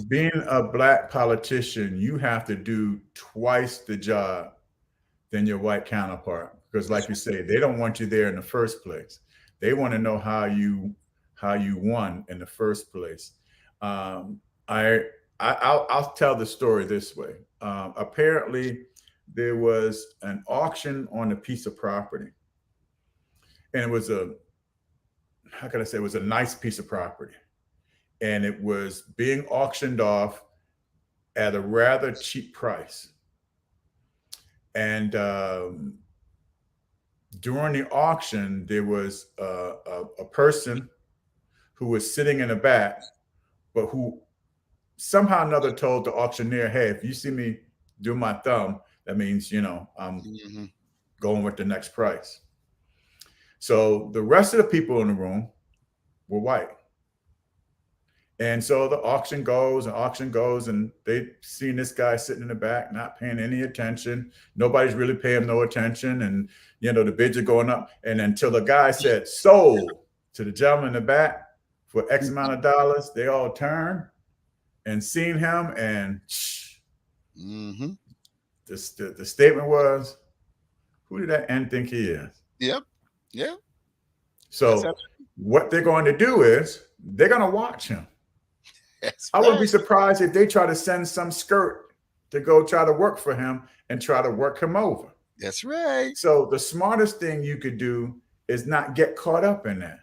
Being a black politician, you have to do twice the job than your white counterpart. Because like you say, they don't want you there in the first place. They want to know how you won in the first place. I'll tell the story this way. Apparently, there was an auction on a piece of property. And it was it was a nice piece of property. And it was being auctioned off at a rather cheap price. And during the auction, there was a person who was sitting in the back, but who somehow or another told the auctioneer, hey, if you see me do my thumb, that means, I'm going with the next price. So the rest of the people in the room were white. And so the auction goes, and they seen this guy sitting in the back, not paying any attention. Nobody's really paying no attention. And, the bids are going up. And until the guy said sold to the gentleman in the back for X amount of dollars, they all turned and seen him. And the statement was, who did that N think he is? Yep. Yeah. So what they're going to do is they're going to watch him. I wouldn't be surprised if they try to send some skirt to go try to work for him and try to work him over. That's right. So the smartest thing you could do is not get caught up in that.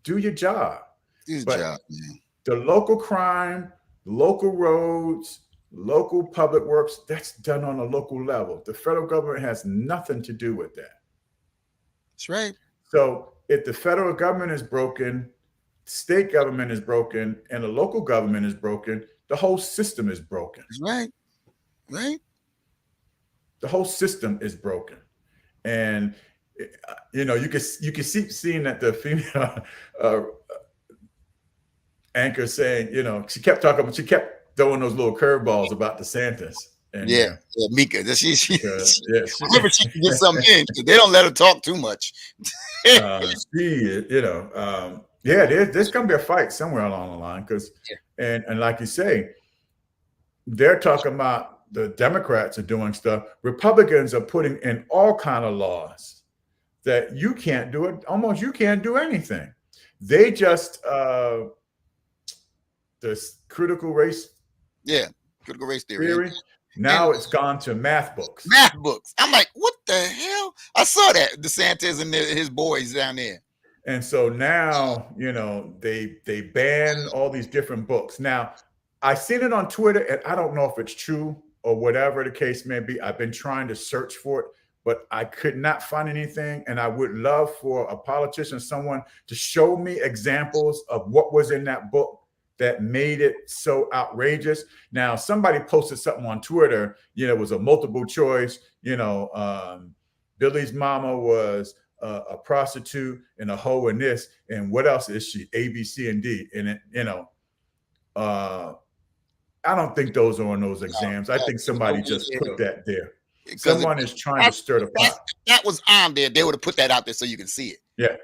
Do your job. The local crime, local roads, local public works, that's done on a local level. The federal government has nothing to do with that. That's right. So if the federal government is broken, state government is broken, and the local government is broken, the whole system is broken. Right. Right. The whole system is broken. And you can see seeing that the female anchor saying, she kept throwing those little curveballs about DeSantis. And, Mika. She remember she can get something in. They don't let her talk too much. There's gonna be a fight somewhere along the line because, and like you say, they're talking about the Democrats are doing stuff. Republicans are putting in all kind of laws that you can't do it. Almost you can't do anything. They just this critical race. Yeah, critical race theory. Now it's gone to math books. Math books. I'm like, what the hell? I saw that DeSantis and his boys down there. And so now, they ban all these different books. Now, I seen it on Twitter, and I don't know if it's true or whatever the case may be. I've been trying to search for it, but I could not find anything. And I would love for a politician, someone to show me examples of what was in that book that made it so outrageous. Now, somebody posted something on Twitter, it was a multiple choice, Billy's mama was a prostitute and a hoe and this, and what else is she? A, B, C, and D. And I don't think those are on those exams. I think somebody just put that there. Someone is trying to stir the pot. That was on there. They would have put that out there so you can see it. Yeah.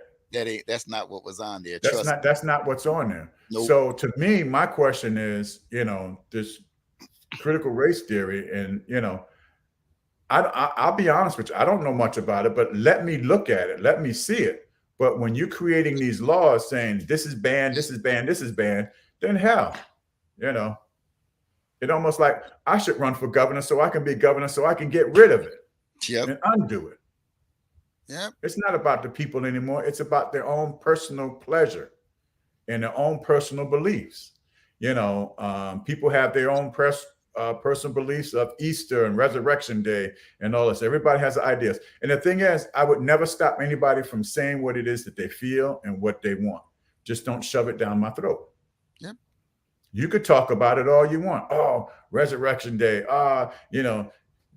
That's not what was on there. That's not what's on there. Nope. So to me, my question is, this critical race theory, and I'll be honest with you, I don't know much about it, but let me look at it, let me see it. But when you're creating these laws saying this is banned, this is banned, this is banned, then hell, it almost like I should run for governor so I can be governor so I can get rid of it and undo it. Yeah, it's not about the people anymore. It's about their own personal pleasure and their own personal beliefs. People have their own personal beliefs of Easter and Resurrection Day and all this. Everybody has ideas. And the thing is, I would never stop anybody from saying what it is that they feel and what they want. Just don't shove it down my throat. Yep. You could talk about it all you want. Oh, Resurrection Day.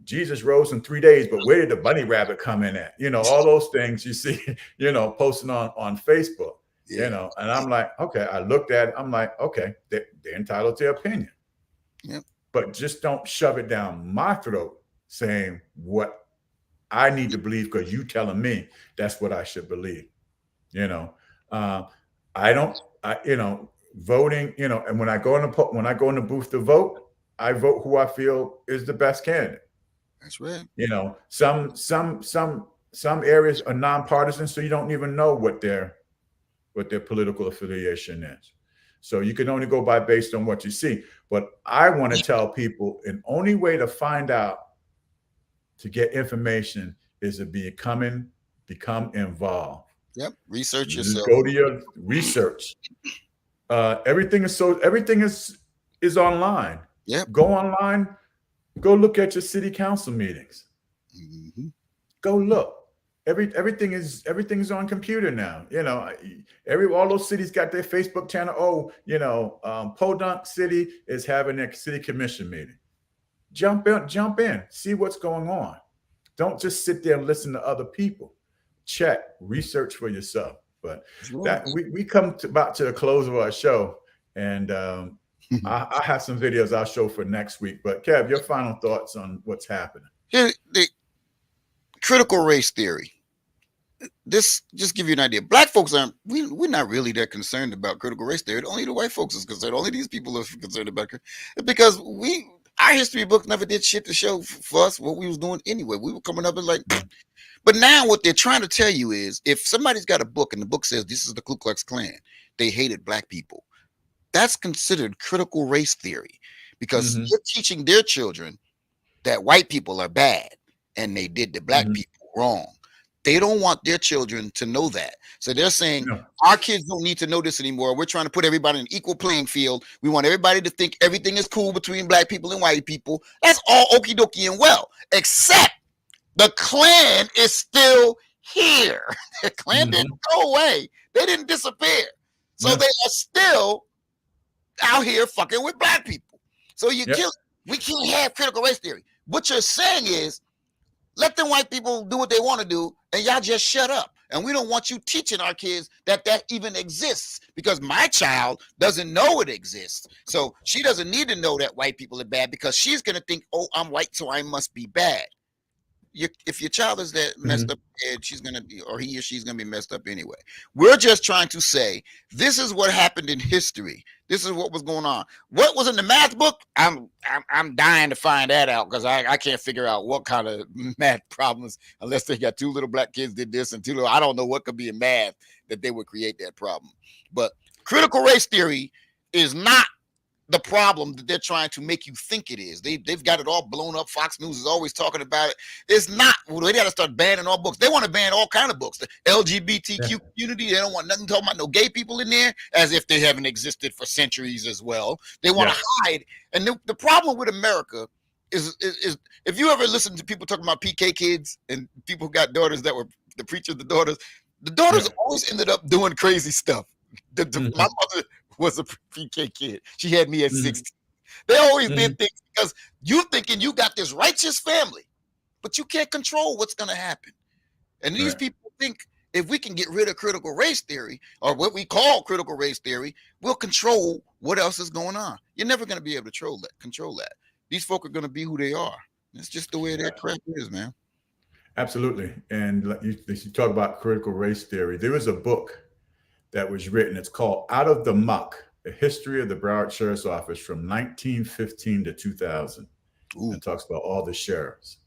Jesus rose in 3 days, but where did the bunny rabbit come in at? All those things you see, posting on Facebook, and I'm like, okay, I looked at it. I'm like, okay, they're entitled to their opinion. Yep. But just don't shove it down my throat saying what I need to believe because you telling me that's what I should believe. Voting, and when I go in the booth to vote, I vote who I feel is the best candidate. That's right. Some areas are nonpartisan, so you don't even know what their political affiliation is. So you can only go based on what you see. But I want to tell people an only way to find out, to get information, is to become involved. Yep. Research yourself. Go to your research. Everything is online. Yep. Go online. Go look at your city council meetings. Mm-hmm. Go look. Everything is on computer now. All those cities got their Facebook channel. Podunk City is having their city commission meeting. Jump in, see what's going on. Don't just sit there and listen to other people. Check, research for yourself. But that we come to the close of our show, and I have some videos I'll show for next week. But Kev, your final thoughts on what's happening? The critical race theory. This just give you an idea. Black folks we're not really that concerned about critical race theory. Only the white folks is concerned. Only these people are concerned about it because our history book never did shit to show for us what we was doing anyway. We were coming up and like, but now what they're trying to tell you is if somebody's got a book and the book says this is the Ku Klux Klan, they hated black people. That's considered critical race theory because they're teaching their children that white people are bad and they did the black people wrong. They don't want their children to know that. So they're saying our kids don't need to know this anymore. We're trying to put everybody in an equal playing field. We want everybody to think everything is cool between black people and white people. That's all okie dokie and well, except the Klan is still here. The Klan didn't go away. They didn't disappear. So they are still out here fucking with black people. So we can't have critical race theory. What you're saying is let the white people do what they want to do and y'all just shut up. And we don't want you teaching our kids that even exists because my child doesn't know it exists. So she doesn't need to know that white people are bad because she's going to think, oh, I'm white, so I must be bad. If your child is that messed up, she's going to be, or he or she's going to be messed up anyway. We're just trying to say, this is what happened in history. This is what was going on. What was in the math book? I'm dying to find that out because I can't figure out what kind of math problems, unless they got 2 little black kids did this and 2 little, I don't know what could be in math that they would create that problem. But critical race theory is not the problem that they're trying to make you think it is. They've got it all blown up. Fox News is always talking about it. It's not. Well, they got to start banning all books. They want to ban all kind of books. The LGBTQ community, they don't want nothing talking about no gay people in there, as if they haven't existed for centuries as well. They want to hide. And the problem with America is if you ever listen to people talking about PK kids and people who got daughters that were the preacher, the daughters always ended up doing crazy stuff. My mother was a PK kid. She had me at 16. They always did things because you thinking you got this righteous family, but you can't control what's going to happen. And these people think if we can get rid of critical race theory, or what we call critical race theory, we'll control what else is going on. You're never going to be able to control that. These folk are going to be who they are. It's just the way that crap is, man. Absolutely. And you talk about critical race theory. There was a book that was written. It's called Out of the Muck, A History of the Broward Sheriff's Office from 1915 to 2000. It talks about all the sheriffs.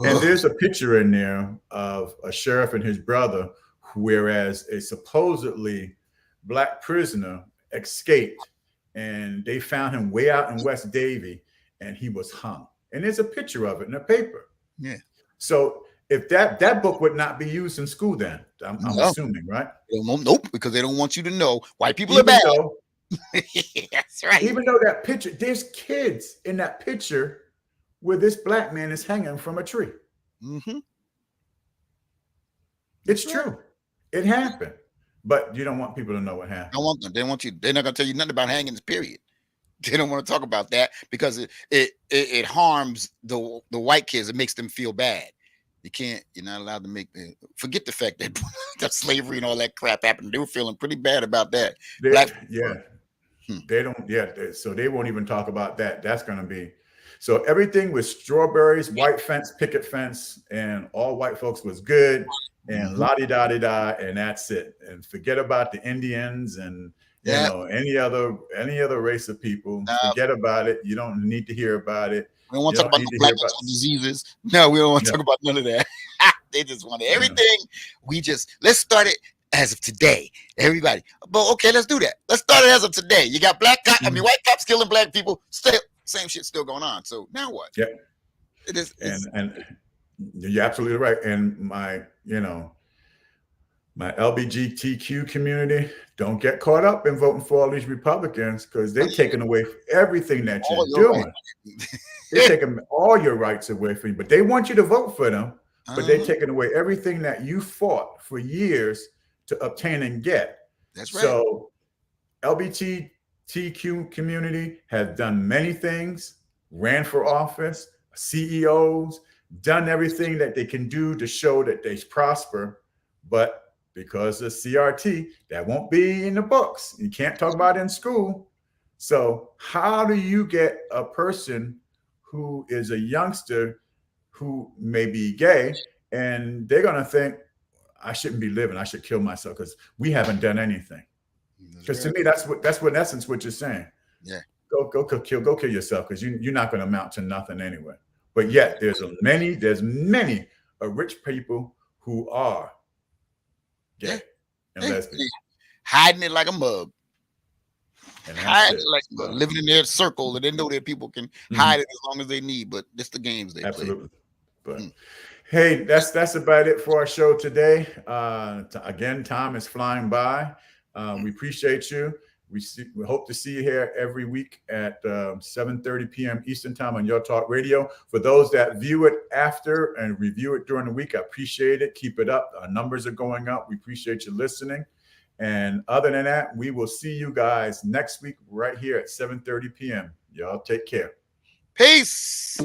And there's a picture in there of a sheriff and his brother, whereas a supposedly black prisoner escaped, and they found him way out in West Davie, and he was hung. And there's a picture of it in the paper. Yeah. So if that book would not be used in school, then I'm assuming, right? Nope, because they don't want you to know white people are bad. That's right. Even though that picture, there's kids in that picture where this black man is hanging from a tree. It's true. It happened. But you don't want people to know what happened. I want them. They want you. They're not going to tell you nothing about hangings, period. They don't want to talk about that because it harms the white kids. It makes them feel bad. You're not allowed to forget the fact that that slavery and all that crap happened. They were feeling pretty bad about that. They don't, so they won't even talk about that. That's going to be, so everything with strawberries, white fence, picket fence, and all white folks was good, and la-di-da-di-da, and that's it. And forget about the Indians and you know, any other race of people. Forget about it. You don't need to hear about it. We don't want to talk about the black diseases. No, we don't want to talk about none of that. They just want everything. Let's start it as of today. Everybody. But okay, let's do that. Let's start it as of today. You got white cops killing black people. Still, same shit still going on. So now what? Yeah. It is. And you're absolutely right. And my LGBTQ community, don't get caught up in voting for all these Republicans because they're taking away everything that you're doing. They're taking all your rights away from you, but they want you to vote for them, but they're taking away everything that you fought for years to obtain and get. That's right. So LGBTQ community has done many things, ran for office, CEOs, done everything that they can do to show that they prosper, but because of CRT, that won't be in the books. You can't talk about it in school. So how do you get a person who is a youngster who may be gay and they're going to think, I shouldn't be living, I should kill myself because we haven't done anything. Because to me, that's what in essence what you're saying. Yeah. Go kill yourself because you're not going to amount to nothing anyway. But yet there's many rich people who are gay and lesbian. Hiding it like a mug. Hiding it like a mug. Living in their circle and they know that people can hide it as long as they need, but it's the games they play. But hey, that's about it for our show today. Again, time is flying by. We appreciate you. We hope to see you here every week at 7:30 p.m. Eastern Time on Your Talk Radio. For those that view it after and review it during the week, I appreciate it. Keep it up. Our numbers are going up. We appreciate you listening. And other than that, we will see you guys next week right here at 7:30 p.m. Y'all take care. Peace.